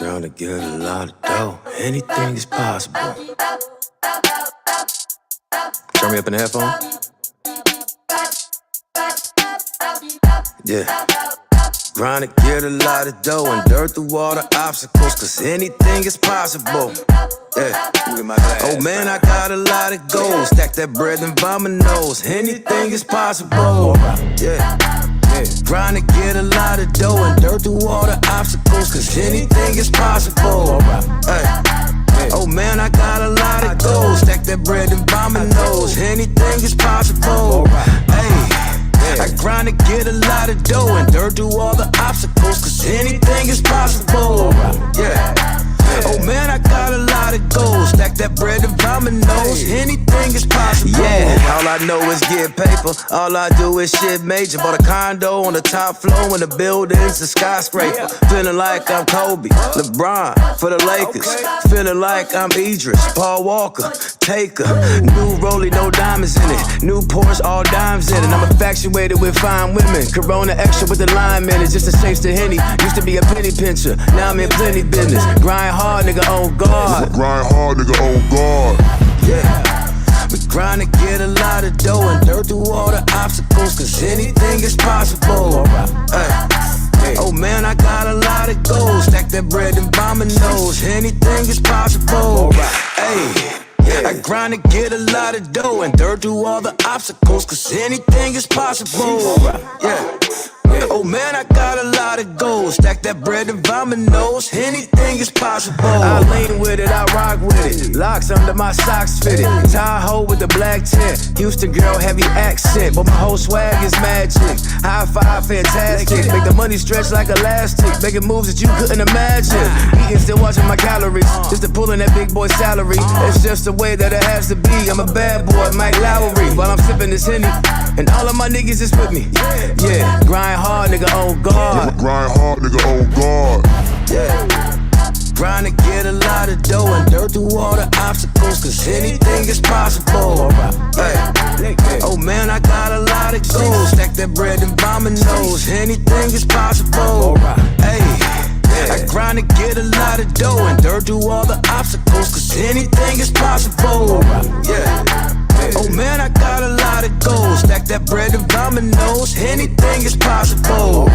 Trying to get a lot of dough. Anything is possible. Turn me up in the headphones. Yeah. Trying to get a lot of dough and dirt through all the obstacles, cause anything is possible. Yeah. Oh man, I got a lot of gold. Stack that bread and by my nose. Anything is possible. Yeah. Trying to get a lot of dough and dirt through all the obstacles, cause anything is possible. Hey. Oh man, I got a lot of gold. Stack that bread and by my nose. Anything is possible. Hey. I grind to get a lot of dough and dirt through all the obstacles, cause anything is possible. Yeah. Oh man, I got a lot of gold. Stack that bread and by my nose. Anything is possible. Yeah, all I know is get paper. All I do is shit major. Bought a condo on the top floor and the building's a skyscraper. Feeling like I'm Kobe, LeBron for the Lakers. Feeling like I'm Idris, Paul Walker, Taker. New Rollie, no diamonds in it. New Porsche, all dimes in it. I'm infatuated with fine women. Corona extra with the lime in it. Just a chase to Henny. Used to be a penny pincher. Now I'm in plenty business. Grind hard, nigga, on guard. Grind hard, nigga, on guard. Yeah. We grind to get a lot of dough and dirt through all the obstacles, cause anything is possible. Oh man, I got a lot of gold. Stack that bread and by my nose. Anything is possible. Hey. I grind to get a lot of dough and dirt through all the obstacles, cause anything is possible. Yeah. Oh man, I got a lot of gold. Stack that bread and by my nose. Anything is possible. I lean with it, I rock with it. Locks under my socks fitted. Tahoe with the black tint. Houston girl, heavy accent, but my whole swag is magic. High five, fantastic. Make the money stretch like elastic. Making moves that you couldn't imagine. Eating, still watching my calories. Just to pull in that big boy salary. It's just the way that it has to be. I'm a bad boy, Mike Lowry. While I'm sipping this Henny, and all of my niggas is with me. Yeah, grind hard, nigga, on guard. Grind hard, nigga, on guard. Yeah. Grind to get a lot of dough and dirt through all the obstacles, cause anything is possible. Hey. Oh man, I got a lot of gold. Stack that bread and by my nose. Anything is possible. Hey. I grind to get a lot of dough and dirt through all the obstacles, cause anything is possible. Yeah. Oh man, I got a lot of gold. Stack that bread and by my nose. Anything is possible.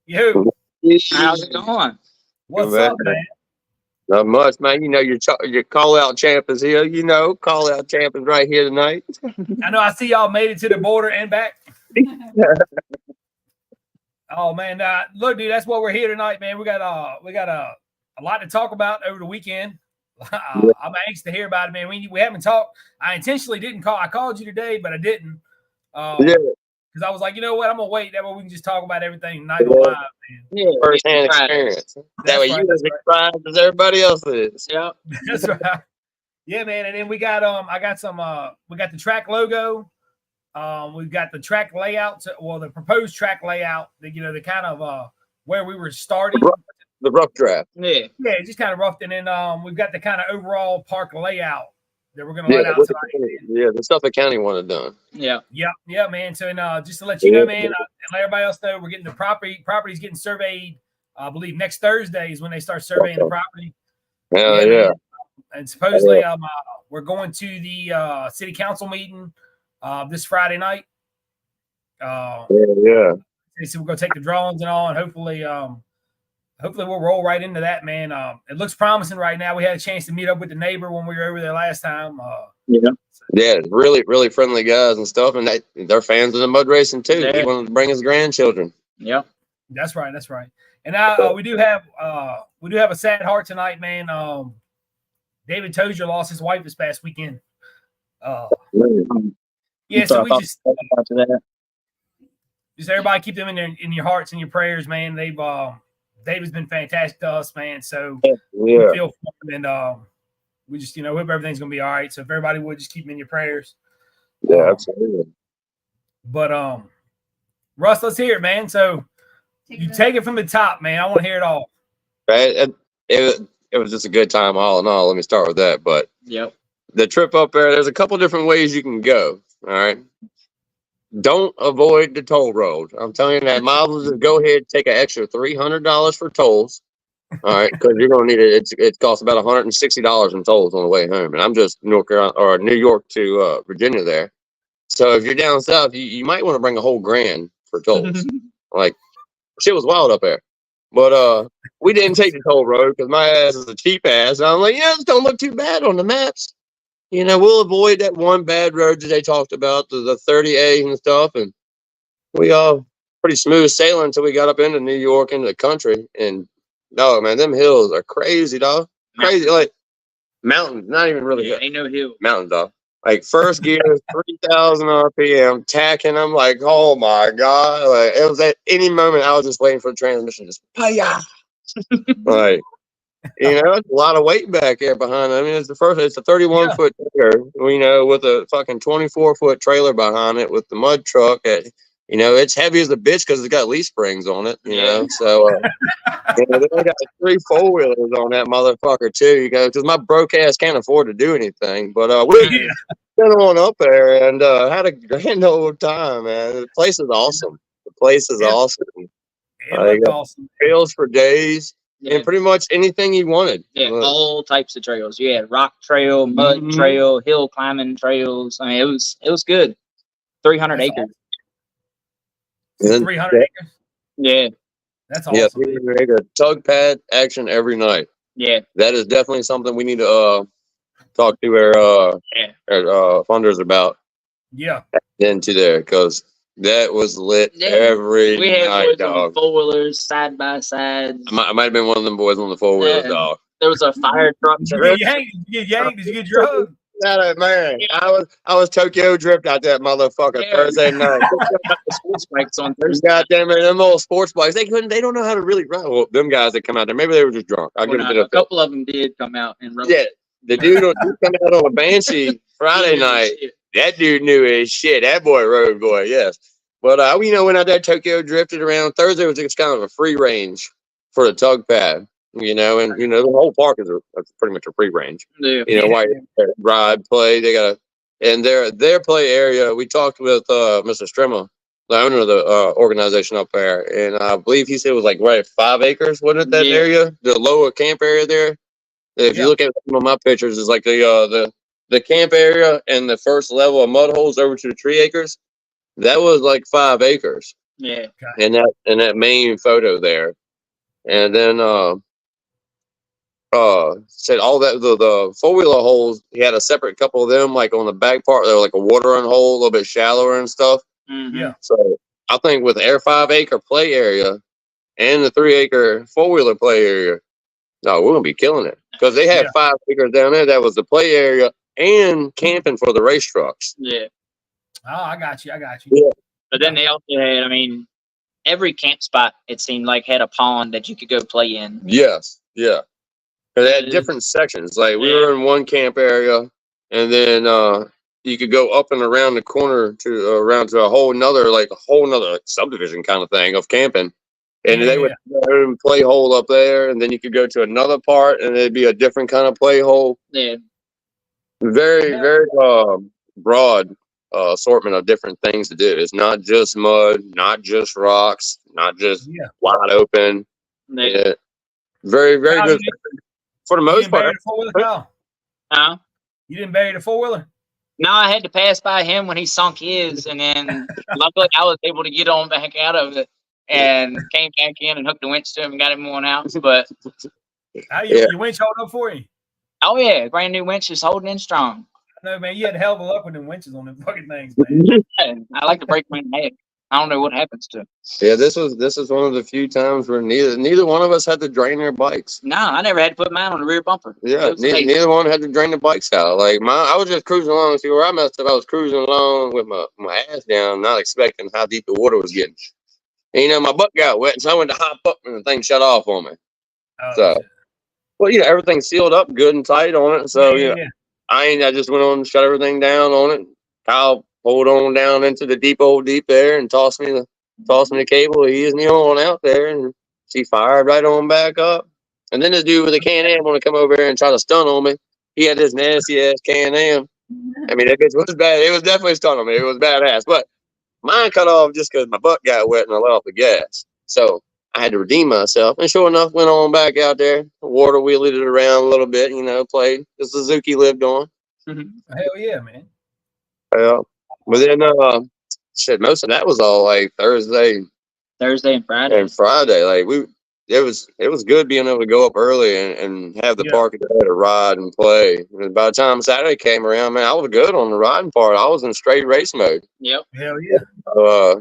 Yo, How's it going? what's up, man? Not much, man. You know, your call out champ is here. You know, call out champ is right here tonight. I know. I see y'all made it to the border and back. Oh man, look, dude, that's what we're here tonight, man. We got a lot to talk about over the weekend. I'm anxious to hear about it, man. We haven't talked. I intentionally didn't call. I called you today, but I didn't. Because I was like, you know what? I'm gonna wait. That way we can just talk about everything tonight live, man. Yeah, first-hand experience. That way you as excited as everybody else is. Yeah, that's right. Yeah, man. And then we got we got the track logo. We've got the track layout. The proposed track layout. The kind of where we were starting. The rough draft. Yeah, just kind of roughed. And then we've got the kind of overall park layout that we're going to let out tonight. Yeah, the stuff the county wanted done. Yeah, man. So, just to let you know, man, and let everybody else know, we're getting the property's getting surveyed. I believe next Thursday is when they start surveying the property. Yeah. And supposedly, we're going to the city council meeting this Friday night. So we're going to take the drawings and all, and hopefully we'll roll right into that, man. It looks promising right now. We had a chance to meet up with the neighbor when we were over there last time. Really, really friendly guys and stuff, and they're fans of the mud racing too. Yeah. He wanted to bring his grandchildren. Yeah, that's right. And we do have a sad heart tonight, man. David Tozier lost his wife this past weekend. So we just everybody keep them in your hearts and your prayers, man. David's been fantastic to us, man. So we feel for him, and we just, hope everything's gonna be all right. So if everybody would just keep him in your prayers. Yeah, absolutely. But Russ, let's hear it, man. So you take it from the top, man. I want to hear it all. Right. It was just a good time all in all. Let me start with that. But the trip up there, there's a couple different ways you can go. All right. Don't avoid the toll road. I'm telling you that. Miles will just go ahead and take an extra $300 for tolls. All right, because you're gonna need it. It costs about $160 in tolls on the way home, and I'm just North Carolina or New York to Virginia there. So if you're down south, you might want to bring a whole grand for tolls. Like shit was wild up there, but we didn't take the toll road because my ass is a cheap ass. I'm like, yeah, this don't look too bad on the maps. We'll avoid that one bad road that they talked about, the 30A and stuff, and we all pretty smooth sailing until we got up into New York, into the country. And no, man, them hills are crazy, dog. Crazy, like mountains, not even really good. Ain't no hill. Mountains, dog. Like first gear, 3,000 RPM, tacking. I'm like, oh my god! Like it was at any moment I was just waiting for the transmission, just paya. Like. It's a lot of weight back there behind it. I mean, it's a 31-foot trailer, with a fucking 24-foot trailer behind it with the mud truck. It's heavy as a bitch because it's got leaf springs on it, So, they got 3 4-wheelers on that motherfucker, too, because my broke ass can't afford to do anything. But we went on up there and had a grand old time, man. The place is awesome. The place is awesome. It looked awesome. Trails for days. Yeah. And pretty much anything you wanted. Yeah, all types of trails. You had rock trail, mud trail, hill climbing trails. I mean, it was good. 300 acres. Awesome. 300 acres? Yeah. That's awesome. Yeah, 300 acre tug pad action every night. Yeah. That is definitely something we need to talk to our funders about. Yeah. Into there, because that was lit every we had night, dog. 4-wheelers side by side. I might have been one of them boys on the 4-wheelers, dog. There was a fire truck. Did you get yanked? Did you get drugged? Man, I was Tokyo drift out that motherfucker Thursday night. Sports bikes on Thursday. Goddamn it, them old sports bikes. They don't know how to really ride. Well, them guys that come out there, maybe they were just drunk. A couple of them did come out and run. Yeah, the dude come out on a Banshee Friday night. That dude knew his shit. That boy rode, boy, yes. But went out there, Tokyo drifted around. Thursday was just kind of a free range for the tug pad, and the whole park is pretty much a free range. Yeah. White ride, play. They got and their play area. We talked with Mr. Strimmer, the owner of the organization up there, and I believe he said it was like 5 acres, wasn't it? That area, the lower camp area there. If you look at some of my pictures, it's like the camp area and the first level of mud holes over to the 3 acres. That was like 5 acres. Yeah. In that main photo there. And then said all that the 4-wheeler holes, he had a separate couple of them like on the back part. They were like a water run hole, a little bit shallower and stuff. Mm-hmm. Yeah. So I think with their 5 acre play area and the 3 acre 4-wheeler play area, no, we're gonna be killing it. Because they had 5 acres down there that was the play area and camping for the race trucks. Yeah. Oh, I got you. Yeah. But then they also had, every camp spot, it seemed like, had a pond that you could go play in. Yes. Yeah. They had different sections. Like we were in one camp area, and then you could go up and around the corner around to a whole nother subdivision kind of thing of camping. And they would have their own play hole up there, and then you could go to another part, and it'd be a different kind of play hole. Yeah. Very, very broad assortment of different things to do. It's not just mud, not just rocks, not just wide open. Yeah. Very, very good. For the most part. You didn't bury the 4-wheeler? No, I had to pass by him when he sunk his, and then luckily I was able to get on back out of it and came back in and hooked the winch to him and got him on out. But your winch hold up for you? Oh yeah, brand new winch is holding in strong. No, man, you had hell of a luck with them winches on them fucking things, man. I like to break my head. I don't know what happens to it. Yeah, this is one of the few times where neither one of us had to drain their bikes. No, I never had to put mine on the rear bumper. Yeah, neither one had to drain the bikes out. Like I was just cruising along. See where I messed up. I was cruising along with my ass down, not expecting how deep the water was getting. And, my butt got wet, so I went to hop up and the thing shut off on me. Well, everything's sealed up good and tight on it. So I just went on and shut everything down on it. Kyle pulled on down into the deep there and tossed me the cable. He eased me on out there, and she fired right on back up. And then this dude with a Can-Am want to come over here and try to stun on me. He had this nasty ass Can-Am. I mean, that bitch was bad. It was definitely stunning me. It was badass. But mine cut off just because my butt got wet and I let off the gas. So I had to redeem myself. And sure enough, went on back out there, water wheeled it around a little bit, played. The Suzuki lived on. Hell yeah, man. Yeah. But then, shit, most of that was all like Thursday and Friday. And Friday, like it was good being able to go up early and have the park there to ride and play. And by the time Saturday came around, man, I was good on the riding part. I was in straight race mode. Yep. Hell yeah. Well,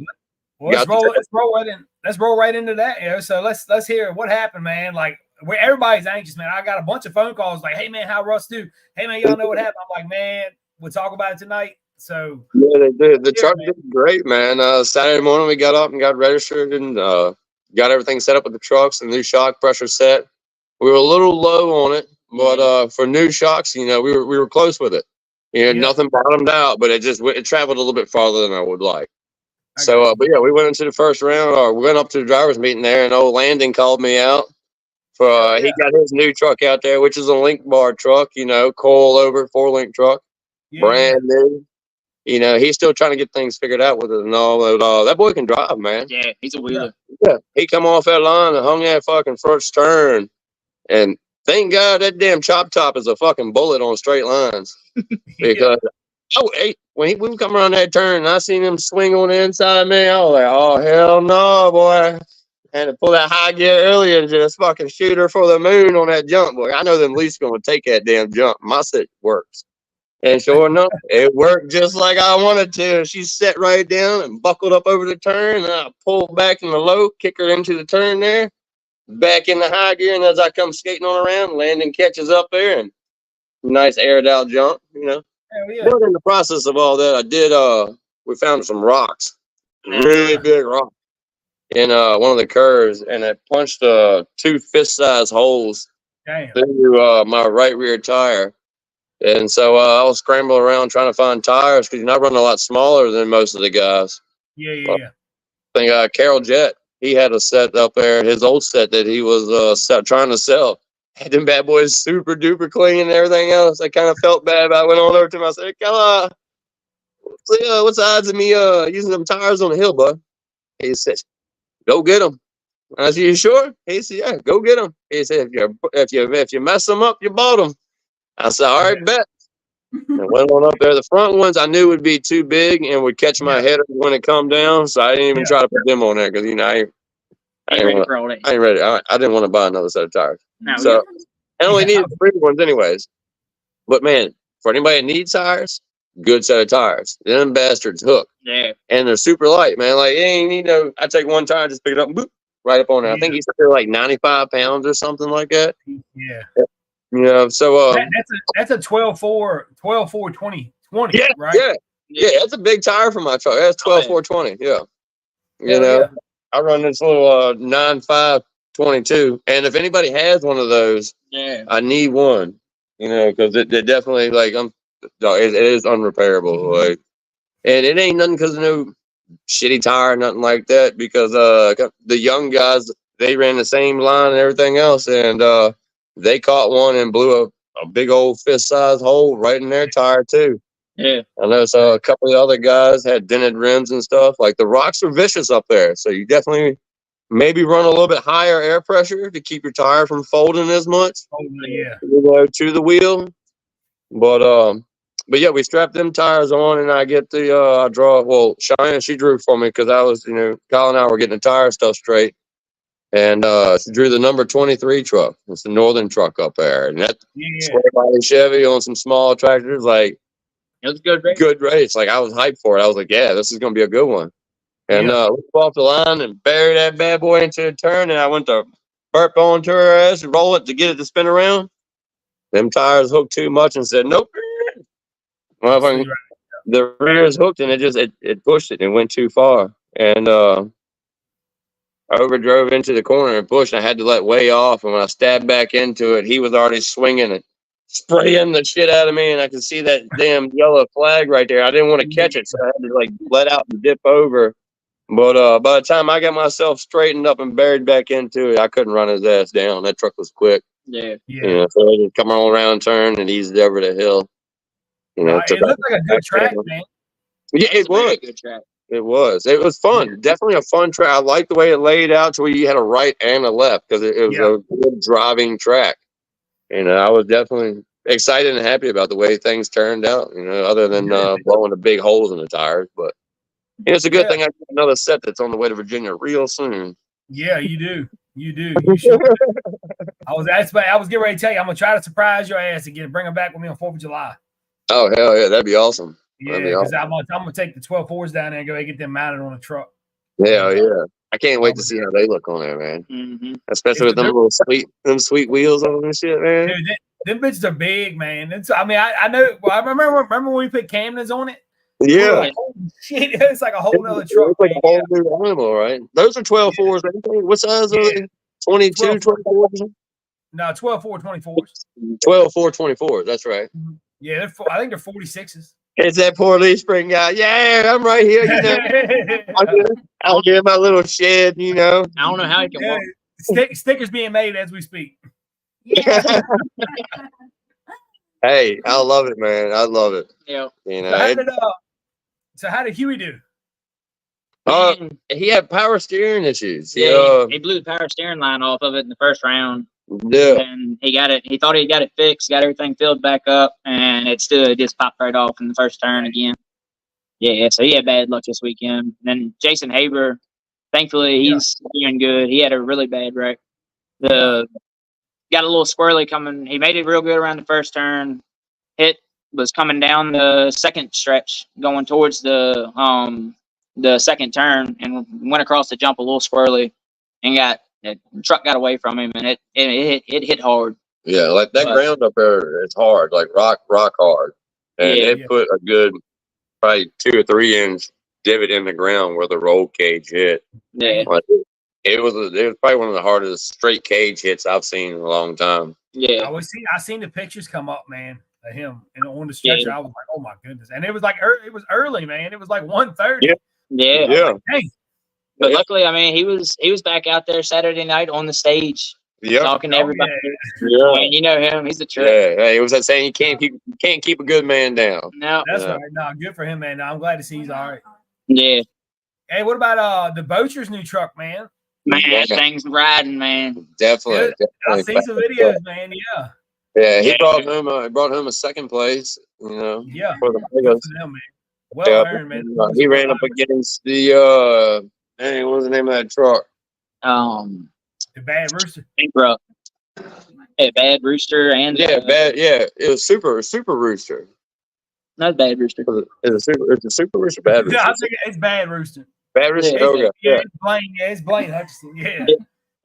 let's roll right into that. So let's hear what happened, man. Like everybody's anxious, man. I got a bunch of phone calls like, hey man, how Russ do? Hey man, y'all know what happened? I'm like, man, we'll talk about it tonight. So yeah, they did. The truck did great, man. Saturday morning we got up and got registered and got everything set up with the trucks and new shock pressure set. We were a little low on it, but for new shocks, we were close with it. Nothing bottomed out, but it traveled a little bit farther than I would like. So, but yeah, we went into the first round, or we went up to the driver's meeting there, and old Landon called me out for he got his new truck out there, which is a link bar truck, coil over 4-link truck, brand new. He's still trying to get things figured out with it and all. But that boy can drive, man. Yeah, he's a wheeler. Yeah, he come off that line and hung that fucking first turn, and thank God that damn chop top is a fucking bullet on straight lines because. Oh, hey, when we come around that turn and I seen him swing on the inside of me, I was like, oh, hell no, boy. I had to pull that high gear earlier and just fucking shoot her for the moon on that jump, boy. I know them least going to take that damn jump. My shit works. And sure enough, it worked just like I wanted to. She sat right down and buckled up over the turn, and I pulled back in the low, kick her into the turn there, back in the high gear, and as I come skating on around, Landon catches up there, and nice aired out jump, But in the process of all that, we found some rocks, really big rocks in one of the curves, and it punched 2 fist-sized holes through my right rear tire. And so I was scrambling around trying to find tires because I run a lot smaller than most of the guys. Yeah. I think Carol Jett, he had a set up there, his old set that he was trying to sell. Had them bad boys super duper clean and everything else. I kind of felt bad, but I went on over to him. I said, what's the odds of me using them tires on the hill, bud? He said, go get them. I said, you sure? He said, yeah, go get them. He said, if you mess them up, you bought them. I said, all right, bet. And went on up there. The front ones I knew would be too big and would catch my header when it come down, so I didn't even try to put them on there because I ain't ready. I didn't want to buy another set of tires. No, so I only needed 3 ones anyways. But man, for anybody that needs tires, good set of tires. Them bastards hook. Yeah. And they're super light, man. Like, you ain't need I take one tire, just pick it up and boop, right up on there. I think he said they're like 95 pounds or something like that. Yeah. So that's a 12.4 20, right? Yeah, that's a big tire for my truck. That's 12.420. Yeah. I run this little 9.5 22, and if anybody has one of those, I need one. Because it definitely it is unrepairable. Like, and it ain't nothing because of no shitty tire, nothing like that. Because the young guys, they ran the same line and everything else, and they caught one and blew a big old fist-sized hole right in their tire too. Yeah. I know. So a couple of other guys had dented rims and stuff. Like the rocks are vicious up there, so you definitely maybe run a little bit higher air pressure to keep your tire from folding as much. To the wheel. But yeah, we strapped them tires on, and I get I draw. Well, Cheyenne, she drew for me because I was, Kyle and I were getting the tire stuff straight. And she drew the number 23 truck. It's the northern truck up there. And that square body Chevy on some small tractors, like, it was good race. Good race. Like, I was hyped for it. I was like, yeah, this is going to be a good one. And we off the line and buried that bad boy into a turn. And I went to burp onto her ass and roll it to get it to spin around. Them tires hooked too much and said, nope. Motherfucker, the rear's hooked and it pushed it and went too far. And I overdrove into the corner and pushed. I had to let way off, and when I stabbed back into it, he was already swinging and spraying the shit out of me, and I could see that damn yellow flag right there. I didn't want to catch it, so I had to let out and dip over. But by the time I got myself straightened up and buried back into it, I couldn't run his ass down. That truck was quick. Yeah. You know, so they just come all around, turn, and eased over the hill. You know, It looked like a good track, man. Yeah, It's it a very was. good track. It was. It was fun. Definitely a fun track. I like the way it laid out to where you had a right and a left because it was a good driving track. You know, I was definitely excited and happy about the way things turned out. You know, other than blowing the big holes in the tires, but it's a good thing I got another set that's on the way to Virginia real soon. Yeah, you do. You do. You sure do. I was getting ready to tell you, I'm gonna try to surprise your ass and bring them back with me on 4th of July. Oh hell yeah, that'd be awesome. Yeah, because I'm gonna take the 12.4s down there and go get them mounted on a truck. Yeah, yeah. I can't wait to see how they look on there, man. Mm-hmm. Especially with them little sweet wheels on them and shit, man. Dude, them bitches are big, man. I know. Well, I remember when we put Camdens on it. Yeah. Like, holy shit, it's like a whole nother truck. It's like a whole new animal, right? Those are 12.4s. What size are they? 22, 24s? No, 12.4 24s. 12.4 24s. That's right. Yeah, I think they're 46s. It's that poor leaf spring guy. Yeah, I'm right here. You know, I'll get my little shed. You know, I don't know how he can walk. Stickers being made as we speak. Yeah. Hey, I love it, man. I love it. Yeah. You know, So how did Huey do? He had power steering issues. Yeah, he blew the power steering line off of it in the first round. Yeah. And he got it. He thought he got it fixed, got everything filled back up, and it just popped right off in the first turn again. Yeah, so he had bad luck this weekend. And then Jason Haber, thankfully, he's doing good. He had a really bad wreck. Got a little squirrely coming. He made it real good around the first turn. Hit was coming down the second stretch, going towards the second turn, and went across the jump a little squirrely, and the truck got away from him, and it hit hard. Yeah, like that ground up there, it's hard, like rock hard, and it put a good probably 2 or 3 inch divot in the ground where the roll cage hit. Yeah, like, it was probably one of the hardest straight cage hits I've seen in a long time. Yeah, I seen the pictures come up, man, of him and on the stretcher. I was like, oh my goodness, and it was like it was early, man. It was like 1:30. Yeah. Like, hey. But luckily, I mean, he was back out there Saturday night on the stage, talking to everybody. Yeah, and you know him; he's a trip. Yeah, hey, it was that saying, you can't keep a good man down. No, that's right. No, good for him, man. No, I'm glad to see he's all right. Yeah. Hey, what about the Bocher's new truck, man? Man, that thing's riding, man. Definitely. I've seen some videos, man. Yeah, he brought home a second place. You know. Yeah. For the good Vegas. for them, man. Well earned, man. He ran up against the what was the name of that truck? The Bad Rooster. Bro. Hey, Bad Rooster and it was Super Rooster. Not Bad Rooster. It's a Super Rooster, Bad Rooster. Yeah, I think it's Bad Rooster. Bad Rooster. It's Blaine Hutchison. Yeah.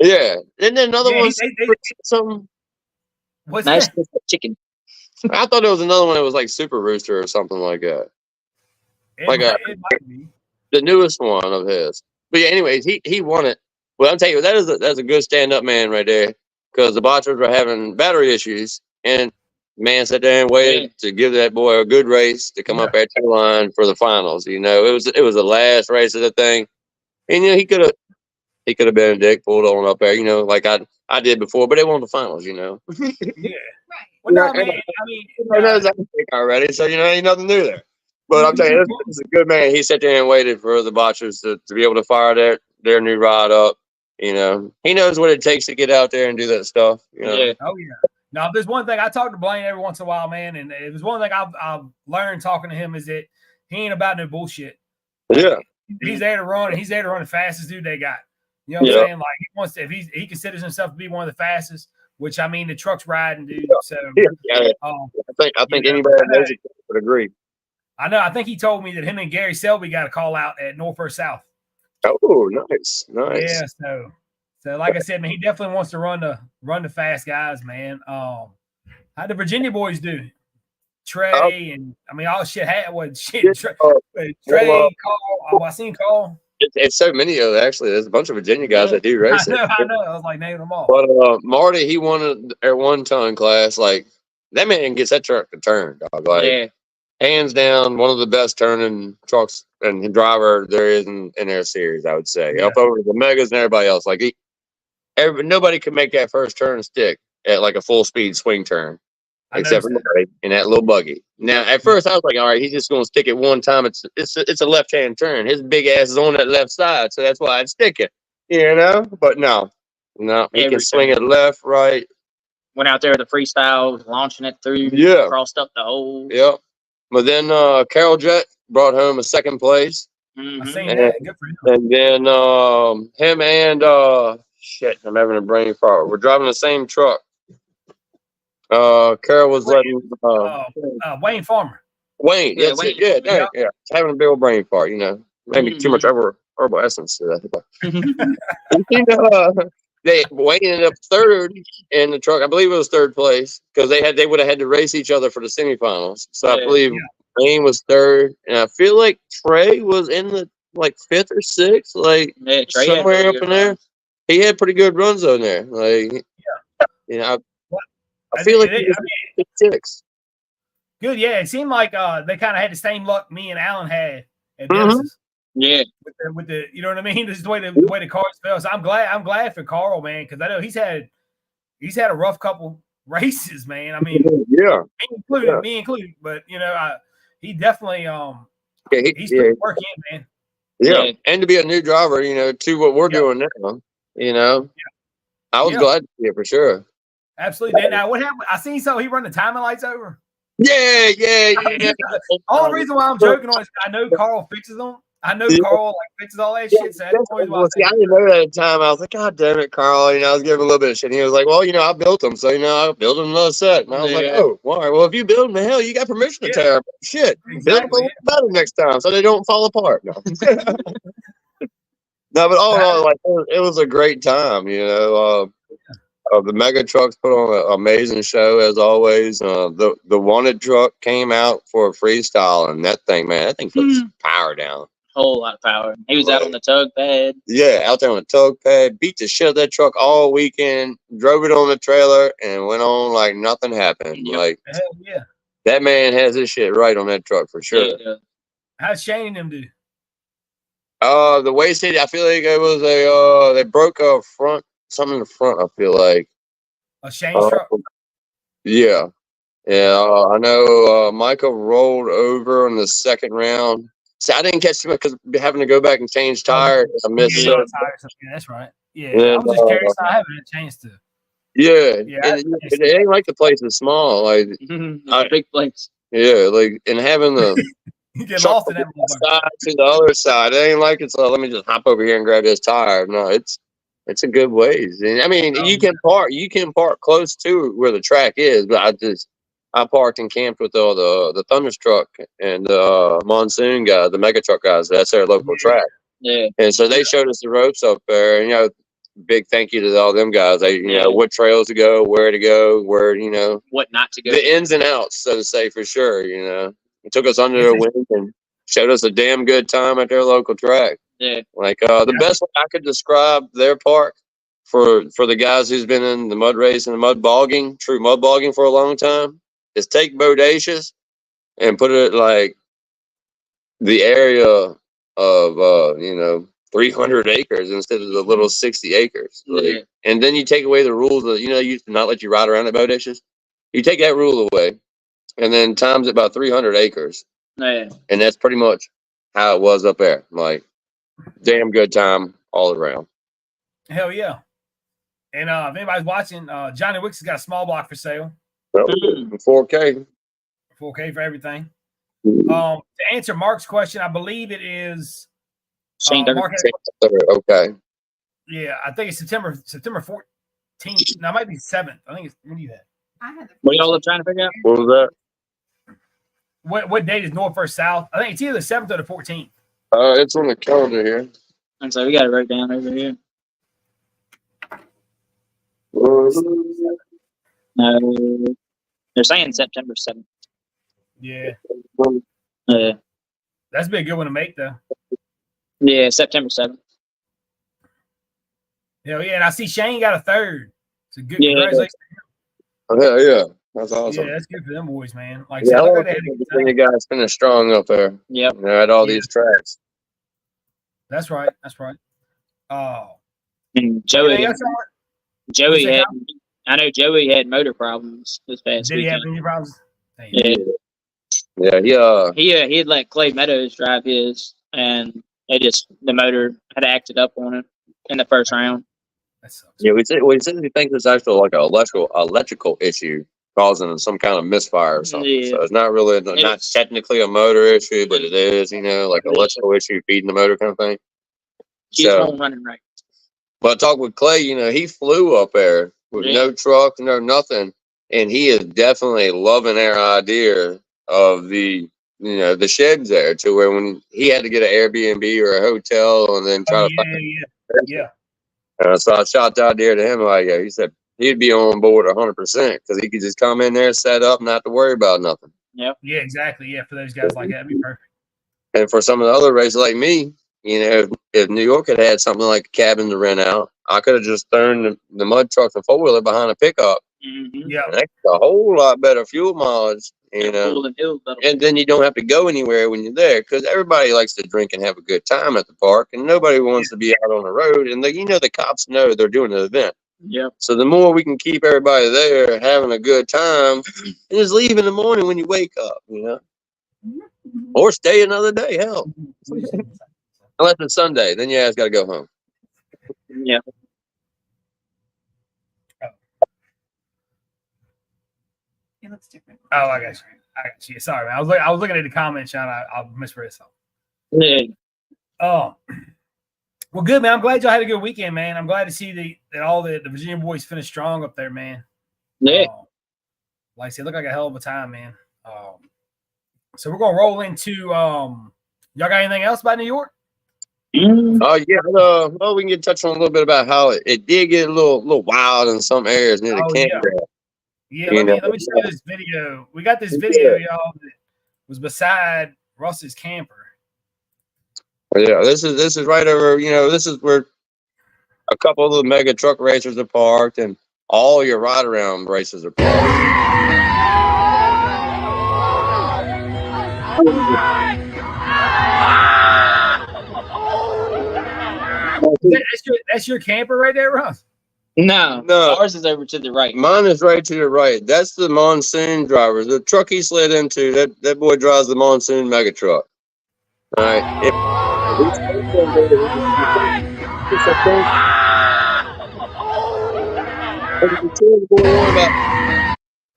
Yeah. And then another one. Something. What's nice that? chicken. I thought there was another one that was like Super Rooster or something like that. It might be. The newest one of his. But yeah, anyways, he won it. Well, I'm telling you, that's a good stand-up man right there, because the Botchers were having battery issues, and man sat there and waited to give that boy a good race to come up at the line for the finals. You know, it was the last race of the thing, and you know he could have been a dick, pulled on up there, you know, like I did before, but they won the finals, you know. Yeah. Well, no, man. I mean, already, so you know, ain't nothing new there. But I'm telling you, this is a good man. He sat there and waited for the Botchers to be able to fire their new rod up. You know, he knows what it takes to get out there and do that stuff. You know? Yeah. Oh yeah. Now, if there's one thing I talk to Blaine every once in a while, man, and if there's one thing I've learned talking to him is that he ain't about no bullshit. Yeah. He's there to run, and he's there to run the fastest dude they got. You know what I'm saying? Like he wants to, if he considers himself to be one of the fastest, which I mean the truck's riding, dude. So I think anybody that knows it would agree. I know. I think he told me that him and Gary Selby got a call out at North or South. Oh, nice. Yeah. So like I said, man, he definitely wants to run the fast guys, man. How the Virginia boys do? Trey and I mean all shit. Trey, Carl. I seen Carl. It's so many of them, actually. There's a bunch of Virginia guys that do racing. I know. I was like naming them all. But Marty, he won at 1-ton class. Like that man gets that truck to turn, dog. Like hands down, one of the best turning trucks and driver there is in their series, I would say. Up over the Megas and everybody else. Like nobody could make that first turn stick at like a full speed swing turn, I except for noticed nobody in that little buggy. Now, at first, I was like, all right, he's just going to stick it one time. It's a left hand turn. His big ass is on that left side, so that's why I'd stick it, you know. But no, he can swing it left, right. Went out there with a freestyle, launching it through. Yeah. Crossed up the hole. Yep. But then Carol Jett brought home a second place. I seen that. Good for him. And then him and shit, I'm having a brain fart. We're driving the same truck. Carol was letting Wayne Farmer. Wayne, Yeah, that's Wayne. it. Yeah. Having a big old brain fart, you know. Maybe too much herbal essence to that. You know, Wayne ended up third in the truck. I believe it was third place because they would have had to race each other for the semifinals. So I believe Wayne was third, and I feel like Trey was in the like fifth or sixth, like Trey somewhere up in there. He had pretty good runs on there. Like, you know, I feel like he was six. Good, yeah. It seemed like they kind of had the same luck me and Alan had at Genesis. Yeah, with the you know what I mean. This is the way the cards fell. So I'm glad for Carl, man, because I know he's had a rough couple races, man. I mean, me included, but you know, he definitely he's put work in, man. Yeah, and to be a new driver, you know, to what we're doing now, you know, I was glad to see it for sure. Absolutely. Now, what happened? I seen he run the timing lights over. Yeah. All the reason why I'm joking on is I know Carl fixes them. I know Carl fixes all that shit. So I didn't know that at the time. I was like, God damn it, Carl. You know, I was giving him a little bit of shit. And he was like, well, you know, I built them. So, you know, I'll build them another set. And I was like, oh, all right. Well, if you build them, the hell, you got permission to tear them. Shit. Build them a little better next time so they don't fall apart. No, no, but all in all, like, it was a great time, you know. The mega trucks put on an amazing show as always. The wanted truck came out for a freestyle, and that thing puts power down. Whole lot of power. He was out on the tug pad. Yeah, out there on the tug pad, beat the shit out of that truck all weekend, drove it on the trailer, and went on like nothing happened. Yep. Like, hell yeah, that man has his shit right on that truck for sure. Yeah. How's Shane and them do? The wasted, I feel like it was they broke a front, something in the front, I feel like. A Shane's truck? Yeah. I know Michael rolled over in the second round. See, I didn't catch him because having to go back and change tires. I missed it. That's right. Yeah, I was just curious. I haven't had a chance to. Yeah, it ain't like the place is small. Like, big place. Yeah, like, and having the you get lost in that side to the other side. It ain't like it's let me just hop over here and grab this tire. No, it's a good ways. And I mean, you can park close to where the track is, but I parked and camped with all the Thunderstruck and the Monsoon guys, the mega truck guys. That's their local track. Yeah. And so they showed us the ropes up there. And, you know, big thank you to all them guys. They, you know, what trails to go, where to go, where, you know, what not to go. The ins and outs, so to say, for sure. You know, it took us under their wing and showed us a damn good time at their local track. Yeah. Like the best way I could describe their park for the guys who's been in the mud race and the mud bogging for a long time is take Bodacious and put it like the area of 300 acres instead of the little 60 acres. Like, and then you take away the rules that, you know, you not let you ride around at Bodacious. You take that rule away and then times it by 300 acres. Yeah. And that's pretty much how it was up there. Like, damn good time all around. Hell yeah. And if anybody's watching, Johnny Wicks has got a small block for sale. 4K. 4K for everything. To answer Mark's question, I believe it is Mark okay. Yeah, I think it's September 14th. No, it might be 7th. I think it's what do you have? What y'all are trying to figure out? What was that? What date is north versus south? I think it's either the 7th or the 14th. It's on the calendar here. And so we got it right down over here. No, they're saying September 7th. Yeah. That's been a good one to make, though. Yeah, September 7th. Hell yeah, and I see Shane got a third. It's a good congratulations. Oh, yeah. That's awesome. Yeah, that's good for them boys, man. Like, yeah, you guys finish strong up there. Yep. You know, at all these tracks. That's right. And Joey I know Joey had motor problems this past Did he have weekend. any problems? Damn. Yeah. He had let Clay Meadows drive his, and the motor had acted up on him in the first round. That sucks. Yeah, we said he thinks it's actually like an electrical issue causing some kind of misfire or something. Yeah. So it's not really not technically a motor issue, but it is, like an electrical issue feeding the motor kind of thing. She's home running right. But I talked with Clay, he flew up there with no truck, no nothing, and he is definitely loving our idea of the sheds there, to where when he had to get an Airbnb or a hotel and then try to find so I shot the idea to him, like, he said he'd be on board 100% because he could just come in there, set up, not to worry about nothing. Yep. Yeah, exactly. Yeah, for those guys like that, it'd be perfect. And for some of the other races like me, if New York had something like a cabin to rent out, I could have just thrown the mud truck and 4-wheeler behind a pickup. Mm-hmm. Yeah, That's a whole lot better fuel mileage, and then you don't have to go anywhere when you're there, because everybody likes to drink and have a good time at the park, and nobody wants to be out on the road. And the cops know they're doing an event. Yep. So the more we can keep everybody there having a good time, and just leave in the morning when you wake up, or stay another day. Hell, unless it's Sunday, then your ass got to go home. Yeah. It looks different. Oh, I got you. Sorry, man. I was looking at the comments, Sean. I misread something. Yeah. Oh, well, good, man. I'm glad y'all had a good weekend, man. I'm glad to see that all the Virginia boys finished strong up there, man. Yeah. Like I said, it looked like a hell of a time, man. So we're gonna roll into y'all got anything else about New York? Oh yeah, well, we can touch on a little bit about how it did get a little wild in some areas near the campground. Yeah, let me show this video. We got this video, y'all, that was beside Russ's camper. Yeah, this is right over. This is where a couple of the mega truck racers are parked, and all your ride around races are parked. That's your camper right there, Russ? No, ours is over to the right. Mine is right to the right. That's the monsoon driver. The truck he slid into, that boy drives the monsoon mega truck. All right.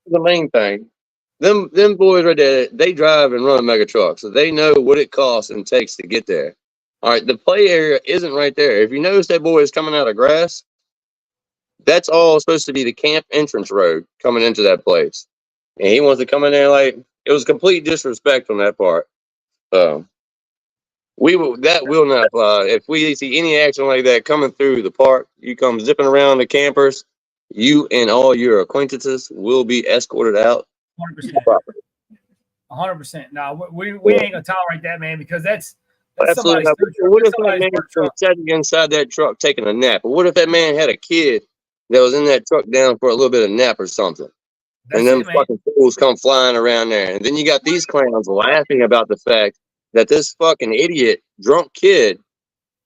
The main thing. Them boys right there, they drive and run a mega truck, so they know what it costs and takes to get there. All right, the play area isn't right there. If you notice that boy is coming out of grass, that's all supposed to be the camp entrance road coming into that place. And he wants to come in there like it was complete disrespect on that part. That will not fly. If we see any action like that coming through the park, you come zipping around the campers, you and all your acquaintances will be escorted out. 100%. No, we ain't gonna tolerate that, man, because that's absolutely. What if that man was sitting inside that truck taking a nap? Or what if that man had a kid that was in that truck down for a little bit of nap or something? And then fucking fools come flying around there. And then you got these clowns laughing about the fact that this fucking idiot, drunk kid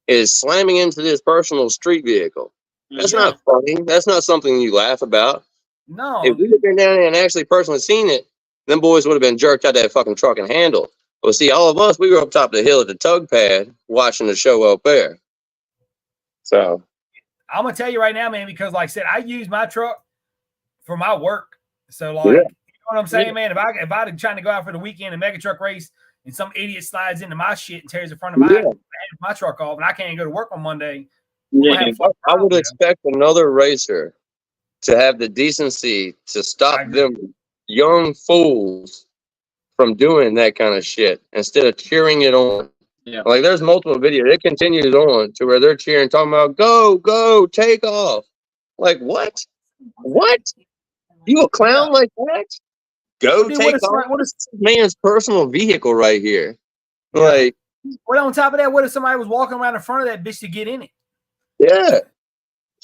is slamming into this personal street vehicle. That's not funny. That's not something you laugh about. No. If we had been down there and actually personally seen it, them boys would have been jerked out that fucking truck and handled. Well, see, all of us, we were up top of the hill at the tug pad watching the show up there. So I'm gonna tell you right now, man, because like I said, I use my truck for my work. So like, you know what I'm saying, man? If I'm trying to go out for the weekend and mega truck race and some idiot slides into my shit and tears the front of my truck off and I can't go to work on Monday, I would expect another racer to have the decency to stop them young fools from doing that kind of shit instead of cheering it on. Yeah. Like there's multiple videos. It continues on to where they're cheering, talking about go, take off. Like what? What? You a clown like that? Go take off. What is this man's personal vehicle right here? Yeah. Like, well, on top of that, what if somebody was walking around in front of that bitch to get in it? Yeah.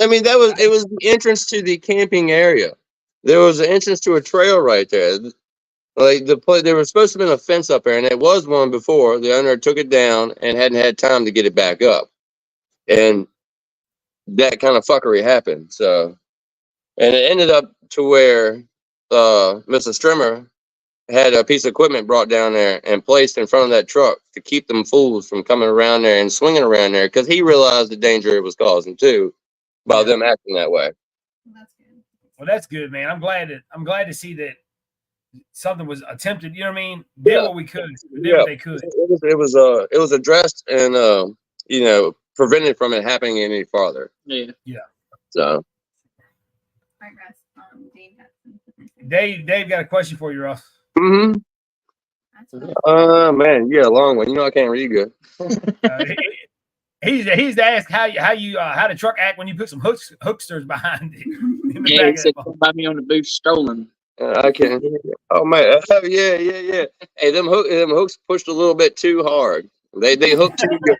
I mean, it was the entrance to the camping area. There was an entrance to a trail right there. Like there was supposed to have been a fence up there, and there was one before. The owner took it down and hadn't had time to get it back up, and that kind of fuckery happened. So And it ended up to where Mrs. Strimmer had a piece of equipment brought down there and placed in front of that truck to keep them fools from coming around there and swinging around there, because he realized the danger it was causing too by them acting that way. That's good. Well, that's good, man. I'm glad to see that something was attempted. You know what I mean? Did what we could. Did what they could. It was addressed and prevented from it happening any farther. Yeah. So. All right, guys. Dave got some. Dave got a question for you, Russ. Mm-hmm. Man, you got a long one. You know I can't read good. He's to ask how the truck act when you put some hooksters behind it. Yeah, he said somebody me on the booth stolen. I can't hear you. Oh man, yeah. Hey, them hooks pushed a little bit too hard. They hooked too good.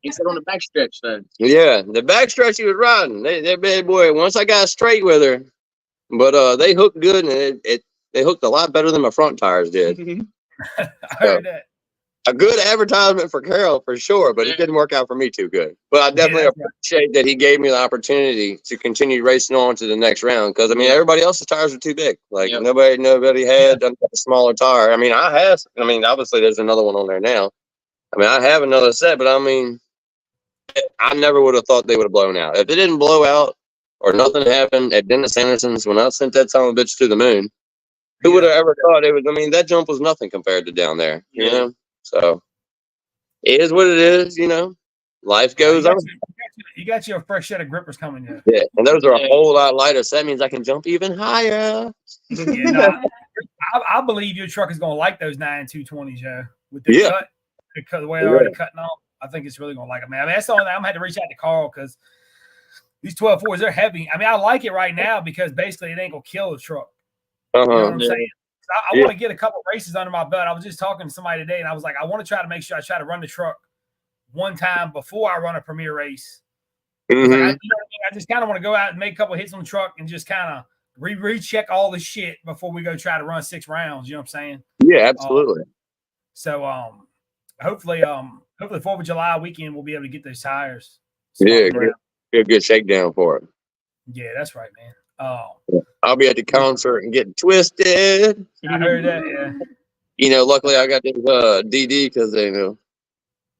He said on the backstretch though. Yeah, the backstretch he was riding. They bad boy. Once I got straight with her, but they hooked good, and they hooked a lot better than my front tires did. I heard that. A good advertisement for Carol for sure, but it didn't work out for me too good. But I definitely appreciate that he gave me the opportunity to continue racing on to the next round, because I mean everybody else's tires were too big. Like nobody had a smaller tire. I mean obviously there's another one on there now. I mean I have another set, but I mean I never would have thought they would have blown out. If it didn't blow out or nothing happened at Dennis Anderson's when I sent that son of a bitch to the moon, who would have ever thought it was? I mean that jump was nothing compared to down there. You know. So it is what it is, Life goes on. You got your fresh set of grippers coming in. Yeah, and those are a whole lot lighter. So that means I can jump even higher. I believe your truck is going to like those 9-220s, Joe. With the cut, the way they're already cutting off, I think it's really going to like them. Man, I mean, that's the only thing I'm going to have to reach out to Carl, because these 12.4s, they're heavy. I mean, I like it right now because basically it ain't going to kill the truck. You know what I'm saying? I want to get a couple races under my belt. I was just talking to somebody today, and I was like, I want to try to make sure I try to run the truck one time before I run a premier race. Mm-hmm. I just kind of want to go out and make a couple hits on the truck and just kind of recheck all the shit before we go try to run 6 rounds. You know what I'm saying? Yeah, absolutely. So hopefully 4th of July weekend we'll be able to get those tires. Yeah, get a good shakedown for it. Yeah, that's right, man. I'll be at the concert and getting twisted. I heard that. Yeah. Luckily I got this DD because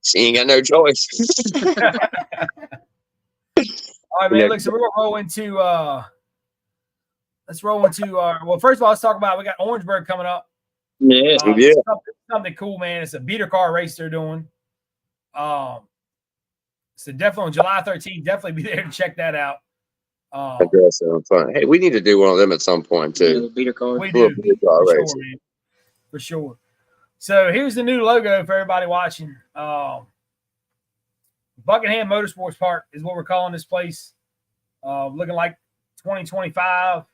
she ain't got no choice. All right, man. Look, so we're gonna roll into. Let's roll into our. Well, first of all, let's talk about we got Orangeburg coming up. Yeah, something cool, man. It's a beater car race they're doing. So definitely on July 13th, definitely be there to check that out. I guess sounds fun. Hey, we need to do one of them at some point too. Yeah, beater car. We do for sure. So here's the new logo for everybody watching. Buckingham Motorsports Park is what we're calling this place. Looking like 2025.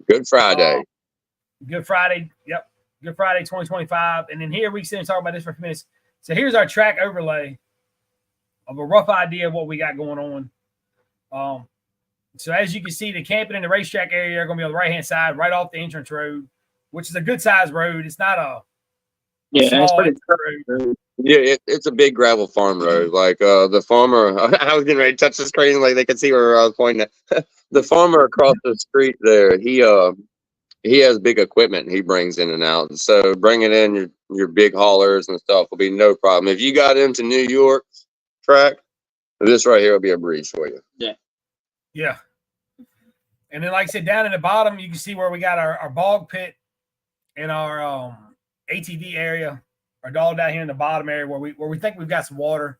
Good Friday. Good Friday. Yep. Good Friday 2025. And then here we sit and talk about this for a few minutes. So here's our track overlay of a rough idea of what we got going on. So as you can see, the camping and the racetrack area are going to be on the right-hand side, right off the entrance road, which is a good-sized road. It's not a small road. Yeah, it's a big gravel farm road. Like the farmer, I was getting ready to touch the screen like they could see where I was pointing at. The farmer across the street there, he has big equipment he brings in and out. So bringing in your big haulers and stuff will be no problem. If you got into New York track, this right here will be a breeze for you. Yeah. And then, like I said, down in the bottom, you can see where we got our bog pit and our ATV area, our dog down here in the bottom area where we think we've got some water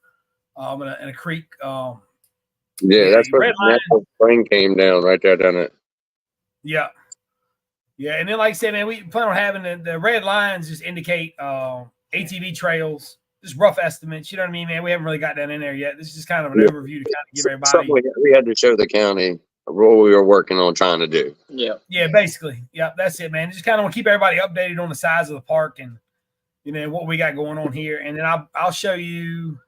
in a creek. Yeah, that's where the spring came down right there, doesn't it? Yeah. Yeah, and then like I said, man, we plan on having the red lines just indicate ATV trails, just rough estimates. You know what I mean, man? We haven't really got that in there yet. This is just kind of an overview to kind of give everybody. Something we had to show the county what we were working on trying to do. Yeah, basically. Yeah, that's it, man. Just kind of want to keep everybody updated on the size of the park and what we got going on here. And then I'll show you.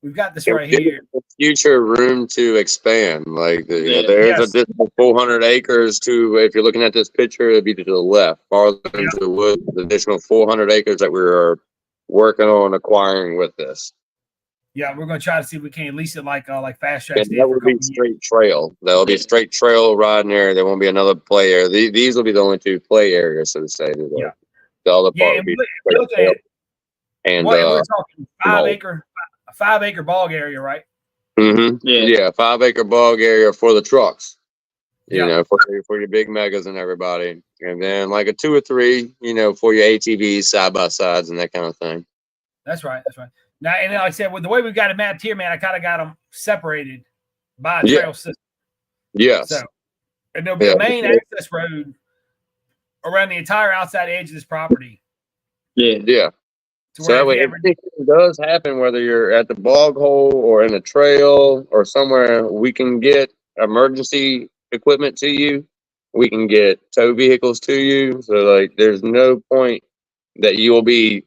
We've got this right here. Future room to expand. Like there's additional 400 acres to. If you're looking at this picture, it'd be to the left, farther into the woods. Additional 400 acres that we're working on acquiring with this. Yeah, we're gonna try to see if we can lease it like fast And tracks did that for a will be couple of years. straight trail. That'll be straight trail riding there. There won't be another play area. These will be the only 2 play areas, so to say. Yeah. The other Yeah, part will and be we're straight looking trail. at And we're talking mold. a 5 acre bog area, right? Yeah, 5 acre bog area for the trucks. You Yeah. know, for your big megas and everybody, and then like a 2 or 3, you know, for your ATVs, side by sides, and that kind of thing. That's right. That's right. Now, and like I said, with the way we've got it mapped here, man, I kind of got them separated by a trail system. Yes. So, and there'll be a main access road around the entire outside edge of this property. Yeah. To So that way, if anything does happen, whether you're at the bog hole or in a trail or somewhere, we can get emergency equipment to you. We can get tow vehicles to you. So, like, there's no point that you will be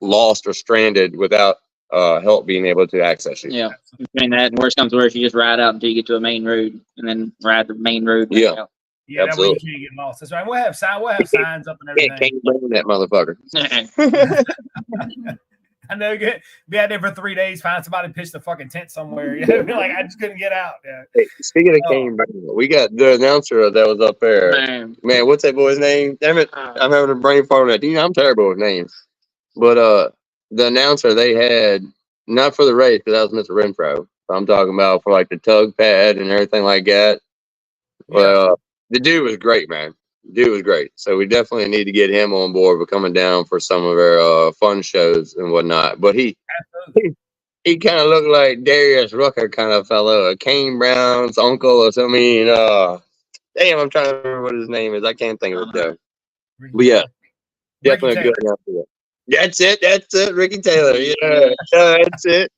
lost or stranded without help being able to access you. Yeah. Between that and worst comes to worst, you just ride out until you get to a main road and then ride the main road. Yeah. Out. Yeah, absolutely. that way you can't get lost. That's right. We'll have signs up and everything. Can't blame that motherfucker. I know you could be out there for 3 days, find somebody pitch the fucking tent somewhere. You know, like I just couldn't get out. Yeah. Hey, speaking of Kane Brown, we got the announcer that was up there. Man, what's that boy's name? Damn it, I'm having a brain fart on that. You know, I'm terrible with names. But the announcer they had, not for the race, because that was Mr. Renfro. I'm talking about for like the tug pad and everything like that. Well, the dude was great, man. Dude was great. So we definitely need to get him on board for coming down for some of our fun shows and whatnot. But he kind of looked like Darius Rucker kind of fellow, Kane Brown's uncle or something. Damn, I'm trying to remember what his name is. I can't think of it though. But yeah, definitely a good announcer. That's it, Ricky Taylor. Yeah, that's it.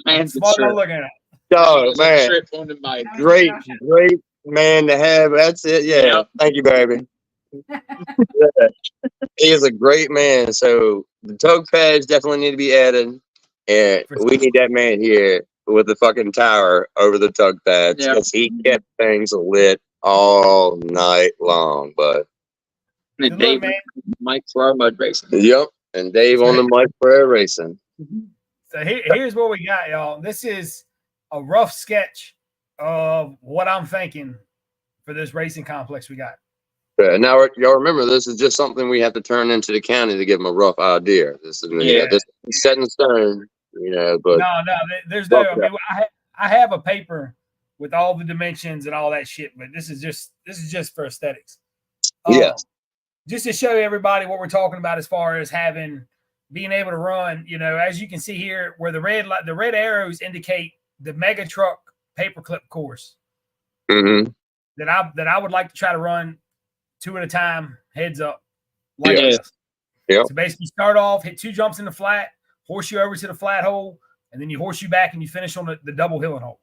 Man, smart looking at. Oh man, great man to have. That's it. Yeah, thank you, baby. Yeah. He is a great man. So the tug pads definitely need to be added, and we need that man here with the fucking tower over the tug pads because he kept things lit all night long. But and Dave, Mike for our mud racing. Yep, and Dave on the Mike for racing. So here's what we got, y'all. This is a rough sketch of what I'm thinking for this racing complex we got. Yeah, now y'all remember this is just something we have to turn into the county to give them a rough idea. This is set in stone, you know. But no, there's no. I mean, I have a paper with all the dimensions and all that shit, but this is just for aesthetics. Yes. Just to show everybody what we're talking about as far as being able to run. You know, as you can see here, where the red arrows indicate the mega truck paperclip course that I would like to try to run 2 at a time, heads up, like this. Yep. So basically, start off, hit 2 jumps in the flat, horseshoe over to the flat hole, and then you horseshoe back and you finish on the double hill and hole.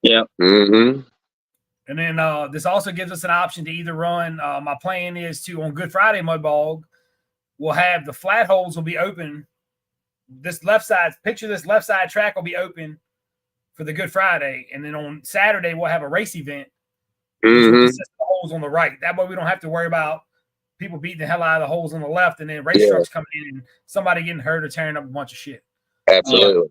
Yeah. And then this also gives us an option to either run. My plan is to, on Good Friday Mud Bog, we'll have the flat holes will be open. This left side track will be open for the Good Friday. And then on Saturday, we'll have a race event. Which will consist of the holes on the right. That way we don't have to worry about people beating the hell out of the holes on the left and then race trucks coming in and somebody getting hurt or tearing up a bunch of shit. Absolutely.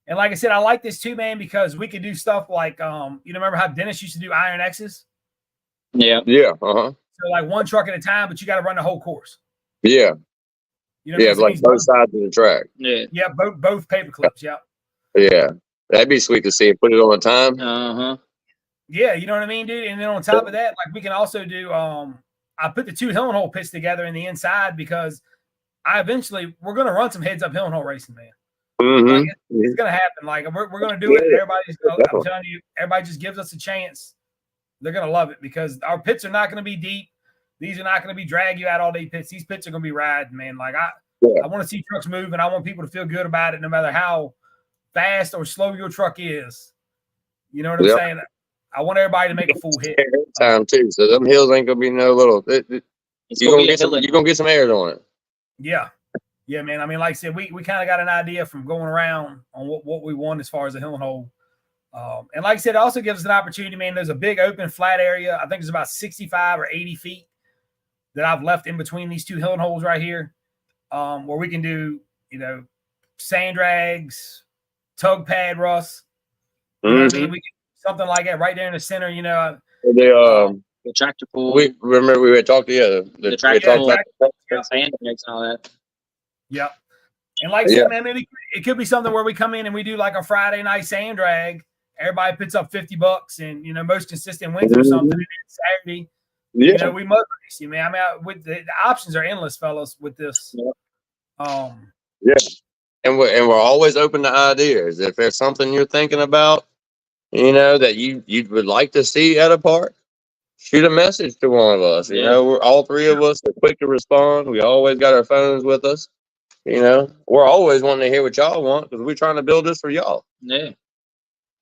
And like I said, I like this too, man, because we could do stuff like you remember how Dennis used to do Iron X's? Yeah. So like 1 truck at a time, but you got to run the whole course. Yeah. You know like both sides of the track. Yeah, both paper clips, Yeah. That'd be sweet to see. Put it on a time. Yeah, you know what I mean, dude? And then on top of that, like we can also do I put the 2 hill and hole pits together in the inside because we're gonna run some heads up hill and hole racing, man. Like it's gonna happen. Like we're gonna do it. I'm telling you, everybody just gives us a chance. They're gonna love it because our pits are not gonna be deep. These are not gonna be drag you out all day pits. These pits are gonna be riding, man. Like I want to see trucks move and I want people to feel good about it no matter how fast or slow your truck is. You know what I'm saying? I want everybody to make a full hit. Time too, so them hills ain't gonna be no little. You're gonna get some airs on it. Yeah, man. I mean, like I said, we kind of got an idea from going around on what we want as far as the hill and hole. And like I said, it also gives us an opportunity, man. There's a big open flat area. I think it's about 65 or 80 feet that I've left in between these 2 hill and holes right here, where we can do, sand drags, tug pad, Russ. You know what I mean? We get something like that right there in the center. You know, The tractor pool. We remember we had talked together. The tractor yeah, pool. Sand bags and all that. Yep. And like I said, man, maybe it could be something where we come in and we do like a Friday night sand drag. Everybody puts up $50 and, you know, most consistent wins or something. And then Saturday, you know, we mud race you, man. I mean, with the options are endless, fellas, with this. Yeah. And we're always open to ideas. If there's something you're thinking about, you know, that you would like to see at a park, shoot a message to one of us. You know, we're all three of us are quick to respond. We always got our phones with us. You know, we're always wanting to hear what y'all want because we're trying to build this for y'all. Yeah.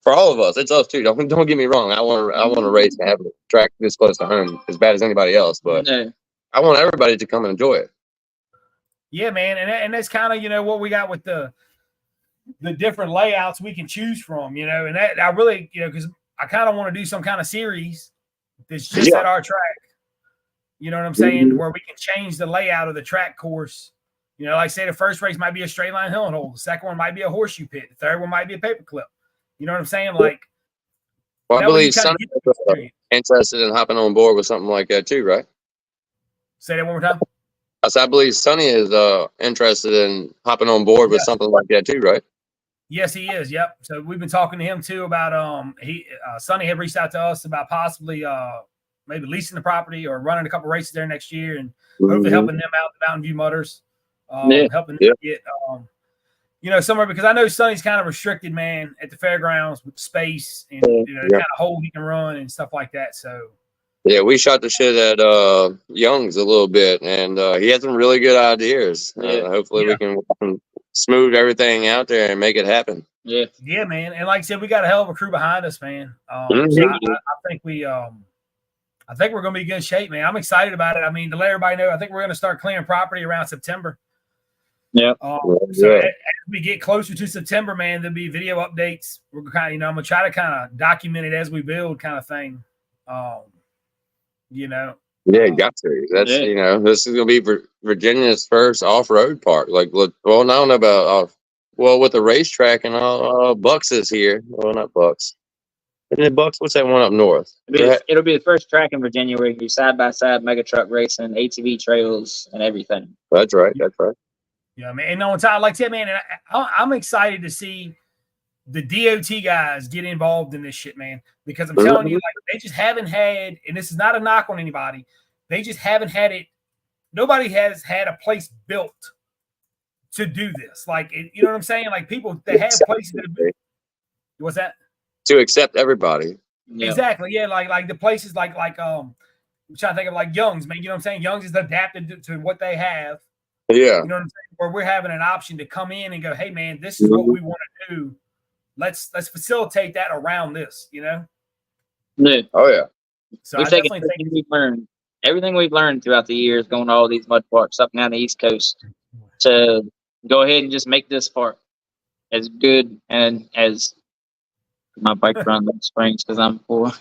For all of us, it's us too. Don't get me wrong. I want to race and have a track this close to home as bad as anybody else, but I want everybody to come and enjoy it. Yeah, man, and that's kind of, you know, what we got with the different layouts we can choose from, you know, and that I really, you know, because I kind of want to do some kind of series that's just at our track. You know what I'm saying? Where we can change the layout of the track course. You know, like say the first race might be a straight line hill and hole. The second one might be a horseshoe pit. The third one might be a paper clip. You know what I'm saying? Like, well, I believe Sonny is interested in hopping on board with something like that too, right? Say that one more time. I believe Sonny is interested in hopping on board with something like that too, right? Yes, he is. Yep. So we've been talking to him too about Sonny had reached out to us about possibly maybe leasing the property or running a couple races there next year and hopefully helping them out, the Mountain View Mutters, helping them get you know, somewhere, because I know Sonny's kind of restricted, man, at the fairgrounds with space and you know the kind of hole he can run and stuff like that. So yeah, we shot the shit at Young's a little bit, and he had some really good ideas. Hopefully we can smooth everything out there and make it happen. Yeah, man. And like I said, we got a hell of a crew behind us, man. So I think I think we're gonna be in good shape, man. I'm excited about it. I mean, to let everybody know, I think we're gonna start clearing property around September. Yeah. So as we get closer to September, man, there'll be video updates. We're kind of, you know, I'm gonna try to kind of document it as we build, kind of thing. You know. Yeah, got to. That's you know, this is gonna be Virginia's first off-road park. Like, well, I don't know about with the racetrack and all. Bucks is here. Well, not Bucks. And then Bucks, what's that one up north? It'll be the first track in Virginia where you do side-by-side mega truck racing, ATV trails, and everything. That's right. That's right. Yeah, man. And on top, like I said, man, and I'm excited to see the DOT guys get involved in this shit, man, because I'm telling you, like, they just haven't had, and this is not a knock on anybody, they just haven't had it. Nobody has had a place built to do this. Like, you know what I'm saying? Like, people, they have places that what's that? To accept everybody. Yeah. Exactly. Yeah, like the places like I'm trying to think of like Young's, man. You know what I'm saying? Young's is adapted to what they have. Yeah. You know what I'm saying? Where we're having an option to come in and go, hey man, this is what we want to do. Let's facilitate that around this, you know? Yeah. Oh yeah. So we've taken everything we've learned throughout the years going to all these mud parks up and down the East Coast to go ahead and just make this park as good and as my bike run those springs because I'm poor.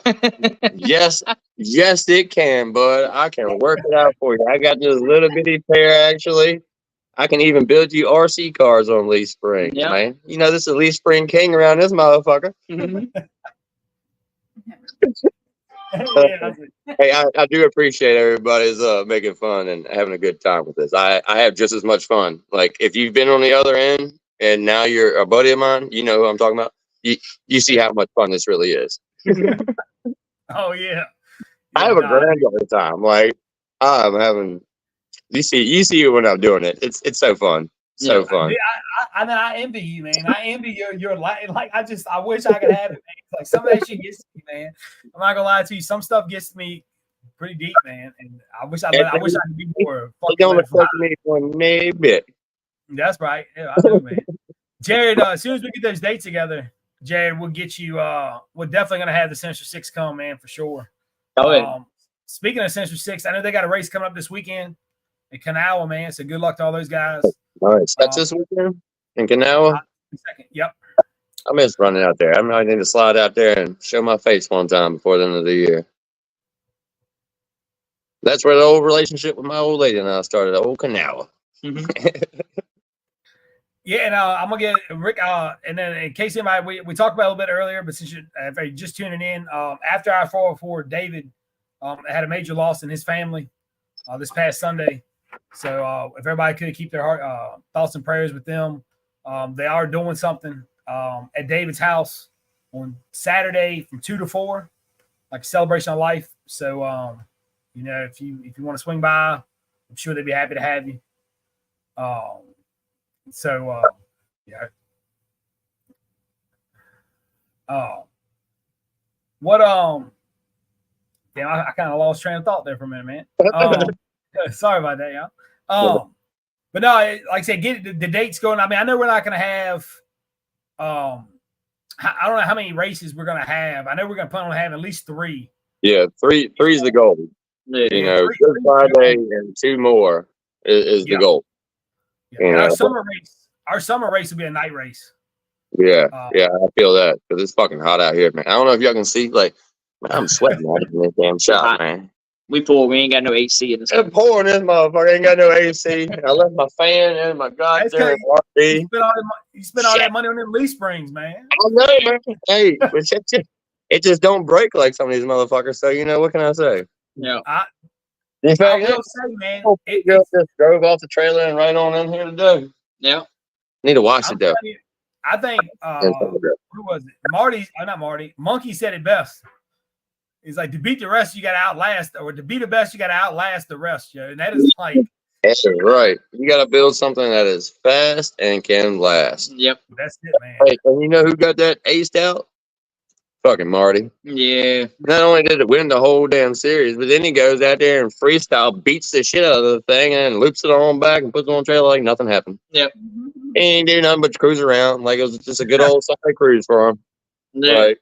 yes, it can, bud. I can work it out for you. I got this little bitty pair actually. I can even build you RC cars on Leaf Spring, man. You know this is Leaf Spring King around this motherfucker. Hey, I do appreciate everybody's making fun and having a good time with this. I have just as much fun. Like if you've been on the other end and now you're a buddy of mine, you know who I'm talking about. You see how much fun this really is. Oh yeah. I have a grand all the time. Like I'm having. You see when I'm doing it. It's so fun. So fun. I envy you, man. I envy your life. Like I wish I could have it, man. Like some of that shit gets to me, man. I'm not gonna lie to you. Some stuff gets to me pretty deep, man. And I wish I could be more. It don't affect me one bit. That's right. Yeah, I know, man. Jared, as soon as we get those dates together, Jared, we'll get you. We're definitely gonna have the Central 6 come, man, for sure. Speaking of Central 6, I know they got a race coming up this weekend in Kanawha, man. So good luck to all those guys. Nice. That's this weekend in Kanawha. Yep. I miss running out there. I might need to slide out there and show my face one time before the end of the year. That's where the old relationship with my old lady and I started. Old Kanawha. Yeah, and I'm gonna get Rick. And then in case anybody, we talked about it a little bit earlier, but since if you're just tuning in, after our 404, David had a major loss in his family this past Sunday. So if everybody could keep their heart, thoughts and prayers with them, they are doing something at David's house on Saturday from 2 to 4, like a celebration of life. So you know, if you want to swing by, I'm sure they'd be happy to have you. So yeah. What damn, I kind of lost train of thought there for a minute, man. Sorry about that, y'all. But no, like I said, get the dates going. I mean, I know we're not gonna have I don't know how many races we're gonna have. I know we're gonna plan on having at least 3. Yeah, three's the goal. Yeah. You know, Good Friday and 2 more is the goal. Yeah, our summer race will be a night race. Yeah, I feel that because it's fucking hot out here, man. I don't know if y'all can see, like, man, I'm sweating out in this damn shop, man. We ain't got no AC in this. It's pouring this motherfucker. Ain't got no AC. I left my fan in my goddamn RV. You spent all that money on them leaf springs, man. I know, man. Hey, but it just don't break like some of these motherfuckers. So you know what can I say? Yeah. In fact, I will say, man, it just drove off the trailer and right on in here today. Yeah. Need to wash it though. I think who was it? Marty, not Marty. Monkey said it best. He's like, to beat the rest, you got to outlast, or to be the best, you got to outlast the rest, Joe. And that is like, that's right. You got to build something that is fast and can last. Yep, that's it, man. Hey, and you know who got that aced out? Fucking Marty. Yeah. Not only did it win the whole damn series, but then he goes out there and freestyle beats the shit out of the thing and loops it on back and puts it on trailer like nothing happened. Yep. He ain't do nothing but cruise around like it was just a good old Sunday cruise for him. Yeah. Like,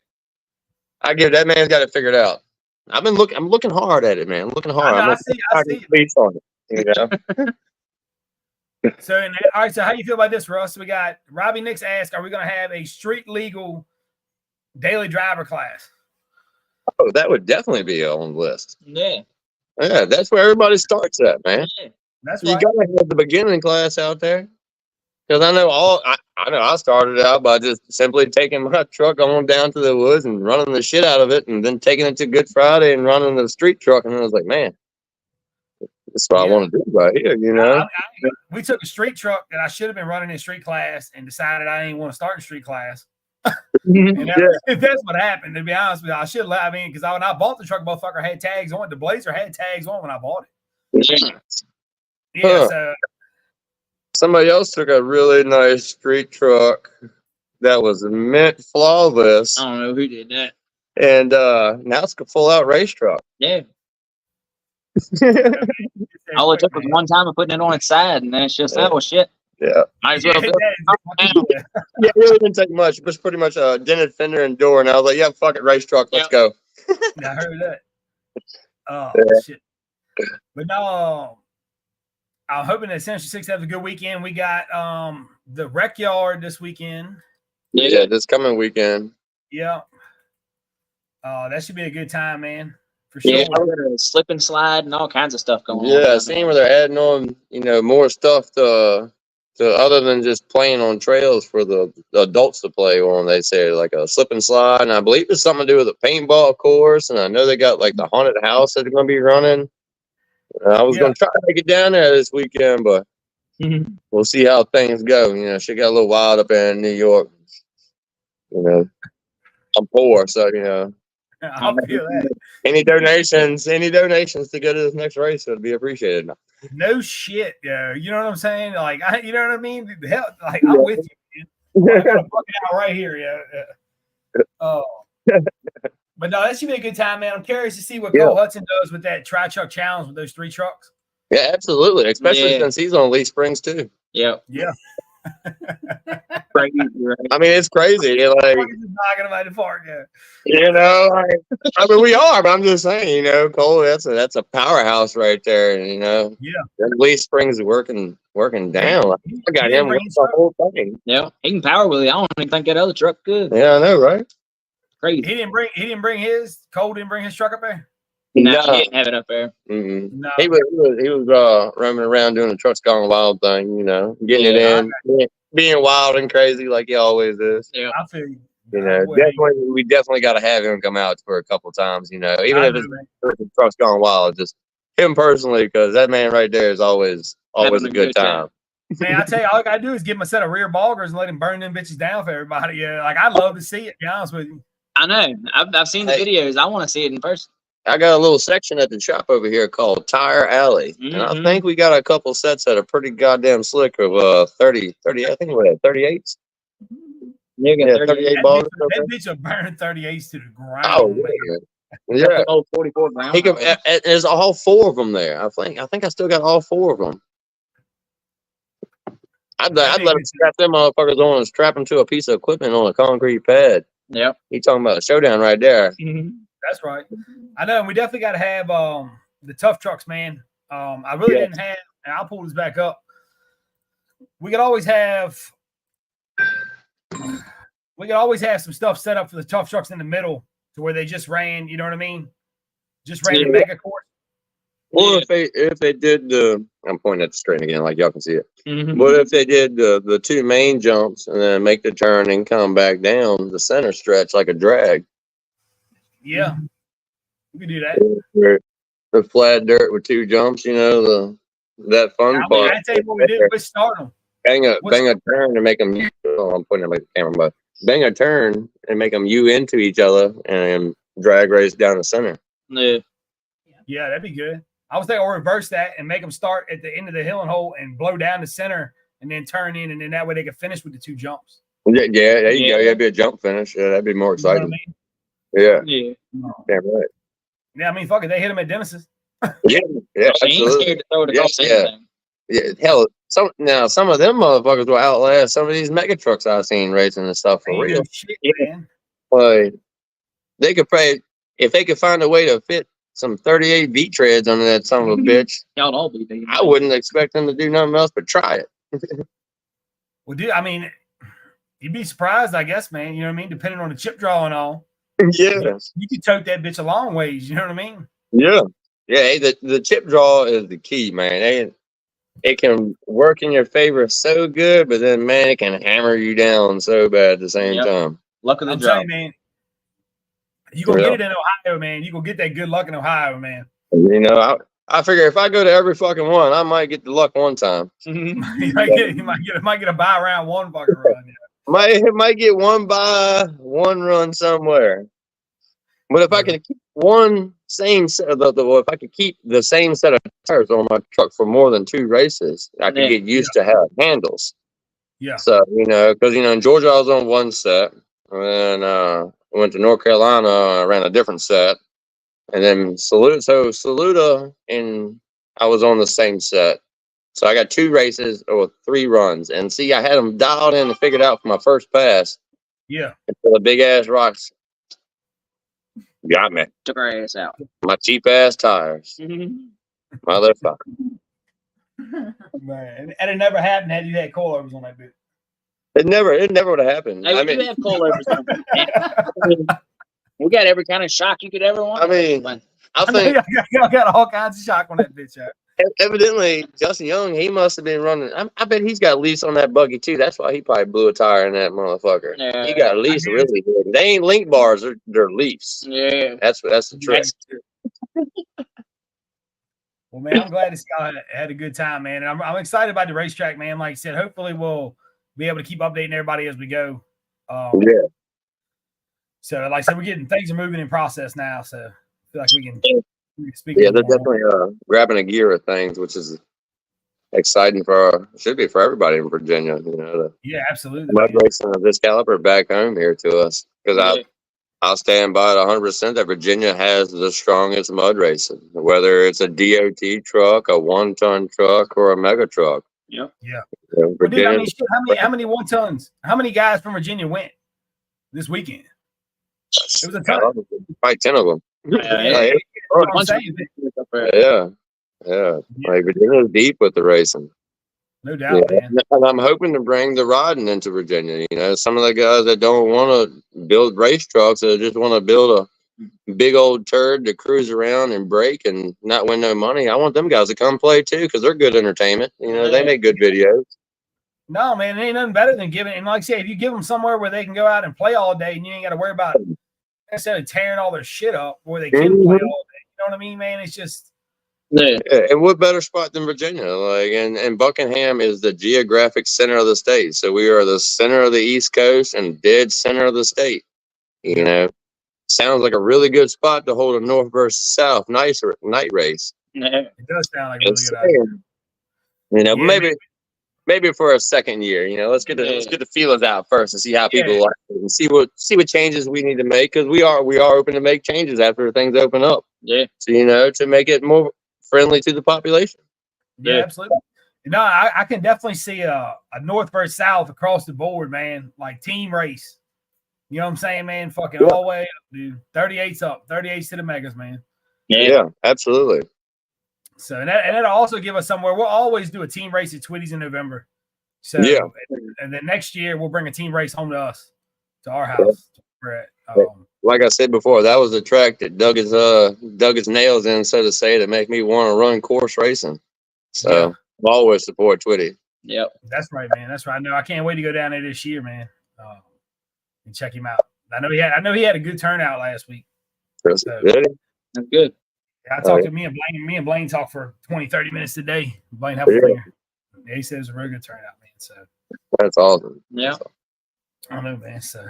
I give that man's got it figured out. I'm looking hard at it, man. I'm looking hard. I see it. On it, you know? So, all right. So, how you feel about this, Russ? We got Robbie Nix asked, "Are we going to have a street legal daily driver class?" Oh, that would definitely be on the list. Yeah, that's where everybody starts at, man. Yeah. That's you right. gotta have the beginning class out there. Because I know I started out by just simply taking my truck on down to the woods and running the shit out of it, and then taking it to Good Friday and running the street truck, and I was like, man, that's what I want to do right here, you know. We took a street truck that I should have been running in street class and decided I didn't want to start in street class. And that's what happened. To be honest with you, I should have. I mean, because when I bought the truck, motherfucker had tags on. The Blazer had tags on when I bought it. Yeah. So somebody else took a really nice street truck that was mint flawless. I don't know who did that. And now it's a full out race truck. Yeah. All it took was one time of putting it on its side, and then it's just that was shit. Yeah. Might as well. Yeah, it really didn't take much. It was pretty much a dented fender and door, and I was like, yeah, fuck it, race truck, let's go. I heard that. Oh, shit. But no, I'm hoping that Central 6 has a good weekend. We got the rec yard this weekend. Yeah, this coming weekend. Yeah. That should be a good time, man. For sure. Yeah, slip and slide and all kinds of stuff going on. Yeah, seeing where they're adding on, more stuff to other than just playing on trails for the adults to play on. They say like a slip and slide, and I believe it's something to do with a paintball course. And I know they got like the haunted house that they're going to be running. I was going to try to make it down there this weekend, but we'll see how things go. She got a little wild up there in New York. I'm poor, so I'll feel that. Any donations to go to this next race would be appreciated. No shit, yo. You know what I'm saying? Like, you know what I mean? The hell, like, I'm with you, man. I got a bucket out right here, yeah. Oh. But no, that should be a good time, man. I'm curious to see what Cole Hudson does with that tri-truck challenge with those 3 trucks. Yeah, absolutely. Especially since he's on Lee Springs too. Yeah. Yeah. Crazy, right? I mean, it's crazy. Like, knocking about the park, yeah. I mean, we are, but I'm just saying, Cole, that's a powerhouse right there. Yeah. Lee Springs is working down. I got him with the whole thing. Yeah, he can power wheel. I don't even think that other truck could. Yeah, I know, right? Crazy. He didn't bring his. Cole didn't bring his truck up there. No, he didn't have it up there. Mm-hmm. No. He was roaming around doing the trucks gone wild thing, getting it in. being wild and crazy like he always is. Yeah. I feel you. You know, we definitely got to have him come out for a couple times. You know, even if the truck's gone wild, just him personally, because that man right there is always a good time. Man, I tell you, all I gotta do is give him a set of rear boggers and let him burn them bitches down for everybody. Yeah, like I'd love to see it. To be honest with you. I know. I've seen the videos. I want to see it in person. I got a little section at the shop over here called Tire Alley, and I think we got a couple sets that are pretty goddamn slick of 30. I think we had 38s. Yeah, 38 balls. That bitch will burn 38s to the ground. Oh, yeah. Old 44 ground. He can, there's all 4 of them there. I think I still got all 4 of them. I'd let him strap them motherfuckers on and strap them to a piece of equipment on a concrete pad. Yep. He talking about a showdown right there. That's right. I know. And we definitely got to have the tough trucks, man. I really didn't have, and I'll pull this back up. We could always have some stuff set up for the tough trucks in the middle to where they just ran, you know what I mean? Just ran the mega course. Well, if they did I'm pointing at the screen again, like y'all can see it. What if they did the 2 main jumps and then make the turn and come back down the center stretch like a drag? Yeah, we could do that. The flat dirt with 2 jumps, you know, that fun part. I tell you what we did. We're starting them. Bang a turn and make them. I'm pointing at my camera, but bang a turn and make them into each other and drag race down the center. Yeah, that'd be good. I was thinking, or reverse that and make them start at the end of the hill and hole and blow down the center and then turn in, and then that way they can finish with the 2 jumps. Yeah, there you go. That'd be a jump finish. Yeah, that'd be more exciting. You know what I mean? Yeah. Damn right. Yeah, I mean, fuck it. They hit him at Dennis's. Yeah, absolutely. Yeah, hell, some of them motherfuckers will outlast some of these mega trucks I've seen racing and stuff for real. Shit, man. Like, they could probably, if they could find a way to fit some 38 V treads under that son of a bitch, y'all all be big. I wouldn't expect them to do nothing else but try it. Well, dude, I mean, you'd be surprised, I guess, man. You know what I mean? Depending on the chip draw and all. Yeah. You could tote that bitch a long ways. You know what I mean? Yeah. Yeah. Hey, the chip draw is the key, man. It can work in your favor so good, but then, man, it can hammer you down so bad at the same time. Luck of the draw, man. You gonna get it in Ohio, man. You gonna get that good luck in Ohio, man. You know, I figure if I go to every fucking one, I might get the luck one time. you might get a buy around one fucking run. Yeah. Might get one run somewhere. But if I can keep if I could keep the same set of tires on my truck for more than 2 races, I could get used to have handles. Yeah. So, you know, because, you know, in Georgia, I was on one set. And then went to North Carolina, I ran a different set. And then Saluda, and I was on the same set. So I got 2 races or 3 runs. And see, I had them dialed in and figured out for my first pass. Yeah. Until the big ass rocks got me. Took our ass out. My cheap ass tires. Motherfucker. Man, and it never happened had you had coilovers on that bit. It never would have happened. Hey, we do have coilovers. We got every kind of shock you could ever want. I mean, I think y'all got all kinds of shock on that bitch. Evidently, Justin Young, he must have been running. I bet he's got lease on that buggy too. That's why he probably blew a tire in that motherfucker. Yeah. He got lease really good. They ain't link bars; they're leafs. Yeah, that's the trick. Well, man, I'm glad this guy had a good time, man. And I'm excited about the racetrack, man. Like I said, hopefully we'll be able to keep updating everybody as we go. Yeah. So, like I said, things are moving in process now. So I feel like we can speak. Yeah, they're definitely grabbing a gear of things, which is exciting should be for everybody in Virginia. You know, yeah, absolutely. Mud racing of this caliber back home here to us, because I'll stand by it 100% that Virginia has the strongest mud racing, whether it's a DOT truck, a 1-ton truck, or a mega truck. Yep. Yeah. Well, dude, I mean, shit, how many 1-tons? How many guys from Virginia went this weekend? It was a ton. Probably 10 of them. Yeah. Like Virginia's deep with the racing. No doubt, man. And I'm hoping to bring the riding into Virginia. You know, some of the guys that don't want to build race trucks, that just want to build a big old turd to cruise around and break and not win no money. I want them guys to come play too, because they're good entertainment. You know, they make good videos. No, man, it ain't nothing better than giving. And like I said, if you give them somewhere where they can go out and play all day, and you ain't got to worry about necessarily tearing all their shit up, where they can play all day. You know what I mean, man? It's just And what better spot than Virginia? Like, and Buckingham is the geographic center of the state, so we are the center of the East Coast and dead center of the state. You know, sounds like a really good spot to hold a North versus South night race. it does sound like a really good idea. You know, Yeah, maybe for a second year. You know, let's get the feelers out first and see how people like it and see what changes we need to make, because we are open to make changes after things open up. Yeah. So, you know, to make it more friendly to the population. Yeah, absolutely. No, I can definitely see a North versus South across the board, man. Like team race. You know what I'm saying, man? Fucking all the way up, dude. 38's up. 38's to the megas, man. Yeah, absolutely. So and that'll also give us somewhere. We'll always do a team race at Twitty's in November. So and then next year we'll bring a team race home to us, to our house. Like I said before, that was the track that dug his nails in, so to say, to make me want to run course racing. So I'll always support Twitty. Yep. That's right, man. That's right. No, I can't wait to go down there this year, man. And check him out. I know he had a good turnout last week. So, really? That's good. I talked to me and Blaine talked for 20, 30 minutes today. Blaine have a finger. Yeah, he said it was a really good turnout, man. So that's awesome. Yeah. I don't know, man. So,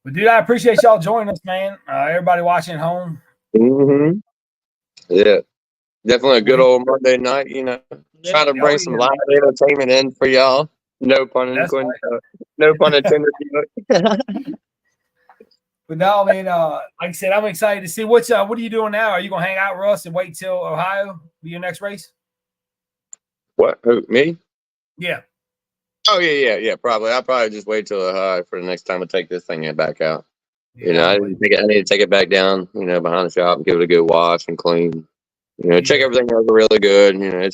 but dude, I appreciate y'all joining us, man. Everybody watching at home. Mm-hmm. Yeah, definitely a good old Monday night. You know, trying to bring some live entertainment in for y'all. No pun intended. No pun intended. But no, man. Like I said, I'm excited to see what are you doing now? Are you gonna hang out with us and wait till Ohio be your next race? What? Who? Me? Yeah. Oh yeah. Probably. I'll probably just wait till Ohio for the next time to take this thing back out. Yeah, you know, I need to take it back down. You know, behind the shop and give it a good wash and clean. You know, check everything over really good. You know,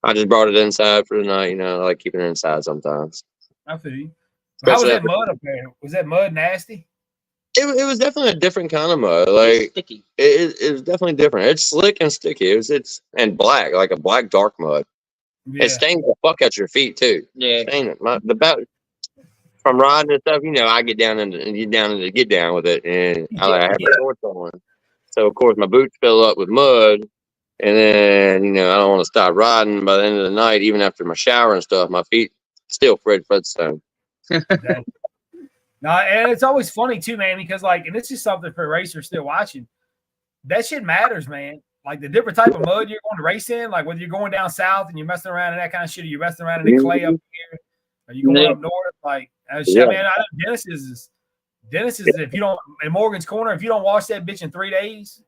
I just brought it inside for the night. You know, I like keeping it inside sometimes. I feel you. How was that mud up there? Was that mud nasty? It was definitely a different kind of mud. Like sticky. It was definitely different. It's slick and sticky. It's and black, like a black dark mud. Yeah. It stains the fuck at your feet too. Yeah. From riding and stuff, you know, I get down and get down with it, and I have my shorts on. So of course my boots fill up with mud, and then you know I don't want to stop riding. By the end of the night, even after my shower and stuff, my feet still Fred Flintstone. No, and it's always funny too, man, because like, and this is something for racers still watching. That shit matters, man. Like the different type of mud you're going to race in, like whether you're going down south and you're messing around in that kind of shit, or you're messing around in the clay up here, or you going up north, like shit, man. I know Dennis is if you don't in Morgan's Corner, if you don't wash that bitch in 3 days,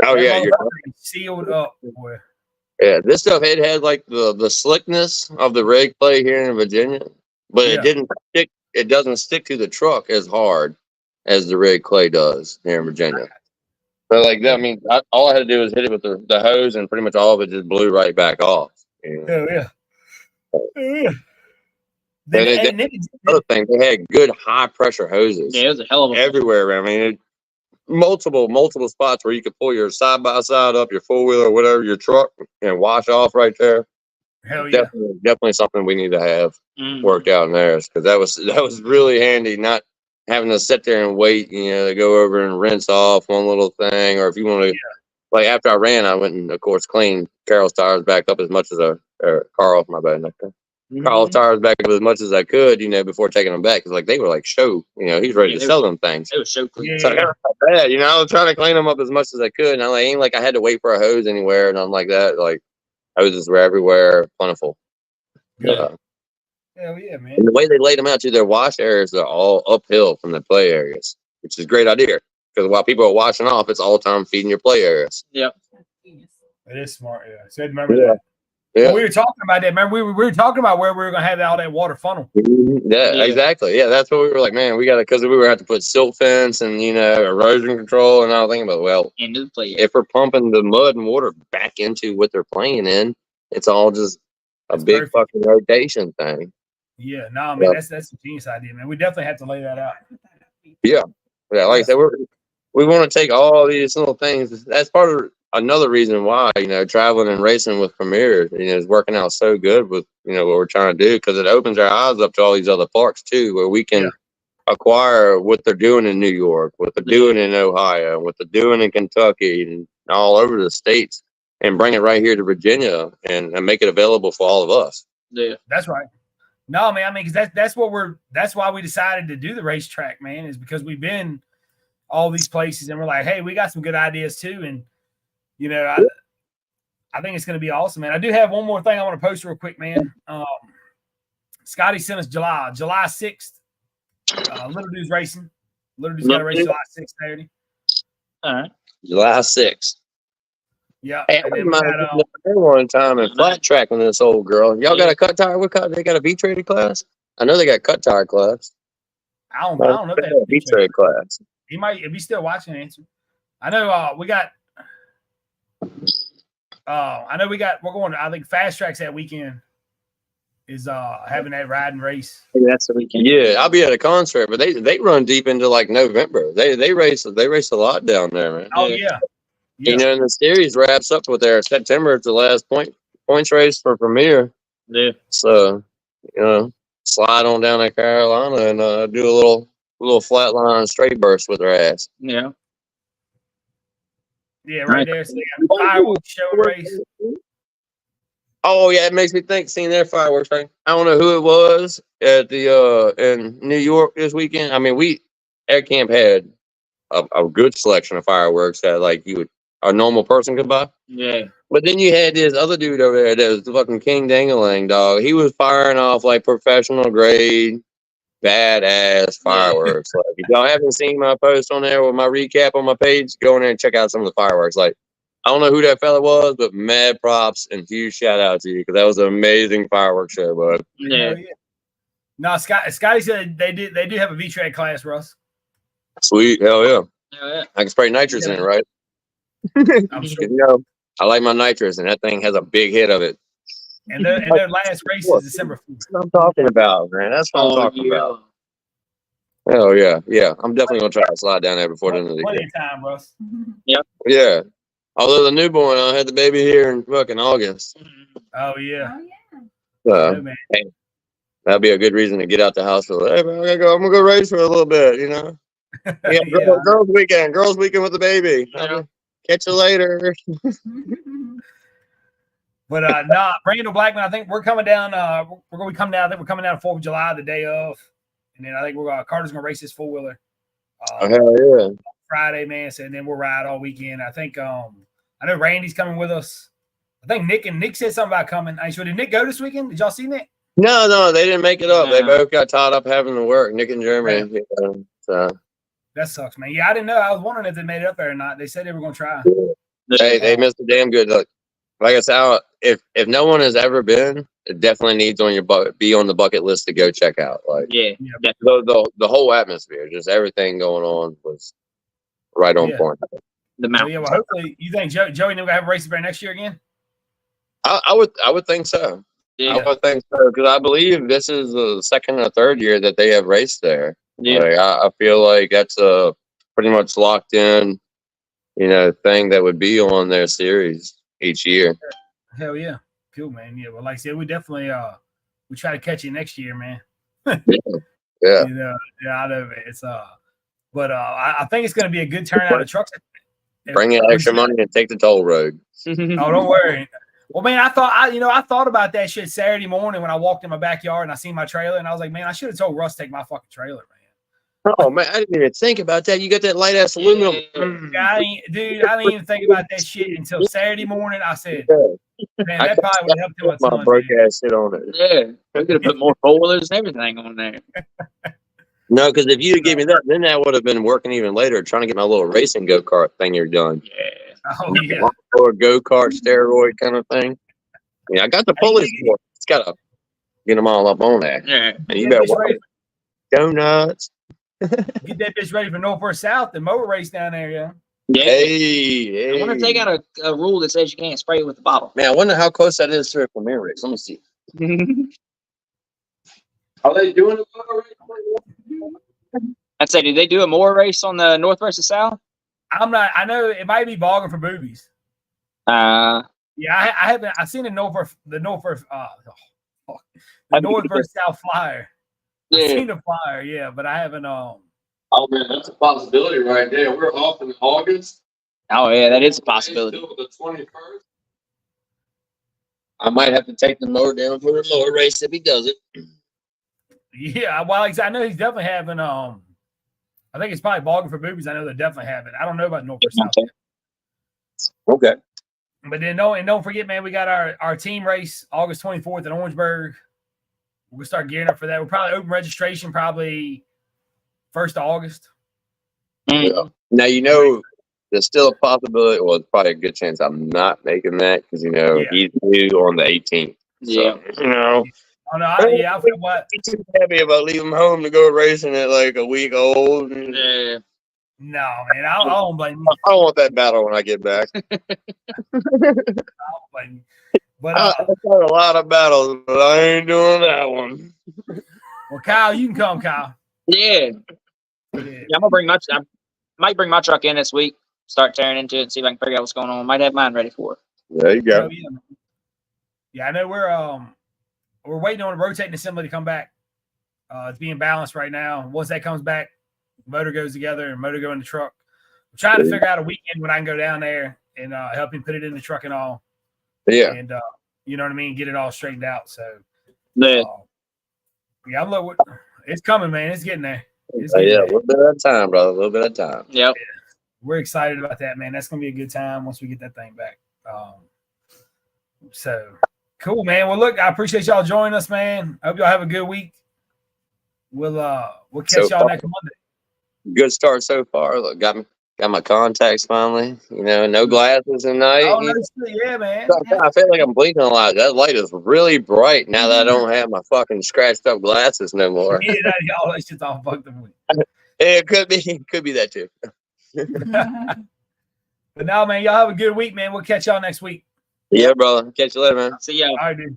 you're sealed up, boy. Yeah, this stuff had like the slickness of the red clay here in Virginia, but it didn't stick. It doesn't stick to the truck as hard as the red clay does here in Virginia. So like that, I mean, all I had to do was hit it with the hose, and pretty much all of it just blew right back off. You know? Yeah. Another thing, they had good high pressure hoses. Yeah, it was a hell of a everywhere around. I mean, multiple spots where you could pull your side by side up, your 4-wheeler or whatever, your truck, and wash off right there. Hell yeah. Definitely something we need to have worked out in there, because that was really handy, not having to sit there and wait, you know, to go over and rinse off one little thing. Or if you want to, like after I ran, I went and of course cleaned Carol's tires back up as much as Carl's tires back up as much as I could, you know, before taking them back, because like they were like show, you know, he's ready to sell them things. It was so clean. So not bad, you know, I was trying to clean them up as much as I could, and I ain't like I had to wait for a hose anywhere, and I'm like that, like. Hoses were everywhere, plentiful. Hell yeah, man. And the way they laid them out to their wash areas are all uphill from the play areas, which is a great idea. Because while people are washing off, it's all time feeding your play areas. Yep. It is smart, yeah. So remember that. Yeah. We were talking about that. Remember, we were talking about where we were going to have all that water funnel. Yeah, exactly. Yeah, that's what we were like, man, we got to, because we were going to have to put silt fence and, you know, erosion control. And I was thinking about, well, if we're pumping the mud and water back into what they're playing in, it's all just that's big fucking rotation thing. Yeah, no, man, that's a genius idea, man. We definitely have to lay that out. Yeah. Like I said, we want to take all these little things. That's part of another reason why, traveling and racing with Premier, is working out so good with, what we're trying to do, because it opens our eyes up to all these other parks too, where we can acquire what they're doing in New York, what they're doing in Ohio, what they're doing in Kentucky, and all over the states, and bring it right here to Virginia and make it available for all of us. Yeah, that's right. No, man, I mean, because that's why we decided to do the racetrack, man, is because we've been all these places and we're like, hey, we got some good ideas too. And, I think it's going to be awesome, man. I do have one more thing I want to post real quick, man. Scotty sent us July 6th. Little Dude's racing. Little Dude's got a race July 6th Saturday. All right. July 6th. Yeah. Hey, I remember one time in flat track with this old girl. Y'all got a cut tire? They got a V-traded class? I know they got cut tire class. I don't know if they have V-trade class. He might, if he's still watching, answer. I know we got. We're going to, I think Fast Tracks that weekend is having that ride and race. Maybe that's the weekend. Yeah, I'll be at a concert, but they run deep into like November. They race a lot down there, man. Oh yeah. And the series wraps up with their September. It's the last points race for Premier. Yeah. So, slide on down to Carolina and do a little flat line straight burst with their ass. Yeah. Yeah, right there. So they got fireworks show race. Oh yeah, it makes me think seeing their fireworks thing. I don't know who it was at the in New York this weekend. I mean, Air Camp had a good selection of fireworks that like a normal person could buy. Yeah. But then you had this other dude over there that was the fucking King Dangalang, dog. He was firing off like professional grade, badass fireworks. Like, if y'all haven't seen my post on there with my recap on my page, go in there and check out some of the fireworks. Like, I don't know who that fella was, but mad props and huge shout out to you because that was an amazing fireworks show, bud. Yeah. No, Scotty said they do have a V-Trade class, Russ. Sweet, hell yeah. Yeah. I can spray nitrous in it, right? I'm sure. I like my nitrous, and that thing has a big hit of it. And their last race is December 4th. That's what I'm talking about, man. That's what I'm talking about. Hell yeah, yeah. I'm definitely gonna try to slide down there before the end of the Plenty year. of time, Russ. Yep. Yeah. Although the newborn, I had the baby here in fucking August. Oh yeah. So, man. hey, that'd be a good reason to get out the house for. Hey, man, I'm gonna go race for a little bit, Yeah, girls weekend with the baby. Yeah. Catch you later. But Brandon Blackman, I think we're coming down. We're going to be coming down. I think we're coming down 4th of July, the day of, and then I think Carter's going to race his 4-wheeler. Hell yeah! Friday, man. So and then we'll ride all weekend. I think I know Randy's coming with us. I think Nick said something about coming. Did Nick go this weekend? Did y'all see Nick? No, they didn't make it up. They both got tied up having to work. Nick and Jeremy. So. That sucks, man. Yeah, I didn't know. I was wondering if they made it up there or not. They said they were going to try. They missed a damn good look. Like I said, if no one has ever been, it definitely needs be on the bucket list to go check out. Like the whole atmosphere, just everything going on was right on point. The mountain. Well, hopefully, you think Joey will have races there next year again? I would think so. Yeah. I would think so because I believe this is the second or third year that they have raced there. Yeah, like, I feel like that's a pretty much locked in, thing that would be on their series each year. Hell yeah, cool, man. Yeah, well, like I said, we definitely we try to catch you next year, man. Yeah. I know it's but I think it's going to be a good turnout of trucks. Bring in extra money and take the toll road. Oh, don't worry. Well, man, I thought about that shit Saturday morning when I walked in my backyard and I seen my trailer and I was like, man, I should have told Russ to take my fucking trailer, man. Oh man, I didn't even think about that. You got that light ass aluminum. Yeah, I didn't even think about that shit until Saturday morning. I said, man, that probably would help too much. My broke ass shit on it. Yeah, we could have put more four-wheelers and everything on there. No, because if you gave me that, then that would have been working even later, trying to get my little racing go-kart thing you're done. Yeah. Oh yeah. Or a go-kart steroid kind of thing. Yeah, I got the pulleys for it. It's got to get them all up on there. Yeah. And you better watch donuts. Get that bitch ready for North or South, the motor race down there, yeah. Yeah. Hey. I wonder if they got a rule that says you can't spray it with the bottle. Man, I wonder how close that is to a Premier race. Let me see. Are they doing a motor race? I'd say, did they do a more race on the North versus South? I'm not. I know it might be bogging for boobies. Yeah, I haven't. I seen the North versus South Flyer. I seen the flyer, yeah, but I haven't. Oh man, that's a possibility right there. We're off in August. Oh yeah, that is a possibility. Until the 21st. I might have to take the mower down for a mower race if he does it. Yeah, well, I know he's definitely having. I think it's probably Bogging for Boobies. I know they definitely have it. I don't know about North or South. Okay. But then don't forget, man, we got our team race August 24th in Orangeburg. We'll start gearing up for that. We'll probably open registration probably 1st of August. Yeah. Now there's still a possibility. Well, it's probably a good chance I'm not making that because he's due on the 18th. So, Oh no, I feel what. I'm too happy about leaving him home to go racing at like a week old. Yeah. No, man, I don't blame you. I don't want that battle when I get back. I don't blame you. But I've had a lot of battles, but I ain't doing that one. Well, Kyle, you can come, Kyle. Yeah. I'm gonna I might bring my truck in this week. Start tearing into it and see if I can figure out what's going on. Might have mine ready for it. There you go. Yeah, I know we're waiting on a rotating assembly to come back. It's being balanced right now. Once that comes back, motor goes together and motor go in the truck. I'm trying to figure out a weekend when I can go down there and help him put it in the truck and all. Yeah. And you know what I mean? Get it all straightened out. So it's coming, man. It's getting there. A little bit at a time, brother. A little bit at a time. Yep. Yeah. We're excited about that, man. That's gonna be a good time once we get that thing back. So cool, man. Well, look, I appreciate y'all joining us, man. I hope y'all have a good week. We'll catch y'all next Monday. Good start so far. Look, got my contacts finally. No glasses tonight. Oh, yeah, man. I feel like I'm blinking a lot. That light is really bright now that I don't have my fucking scratched up glasses no more. Yeah, all that shit's all fucked up with. It could be that too. But now, man, y'all have a good week, man. We'll catch y'all next week. Yeah, brother. Catch you later, man. See ya. All right, dude.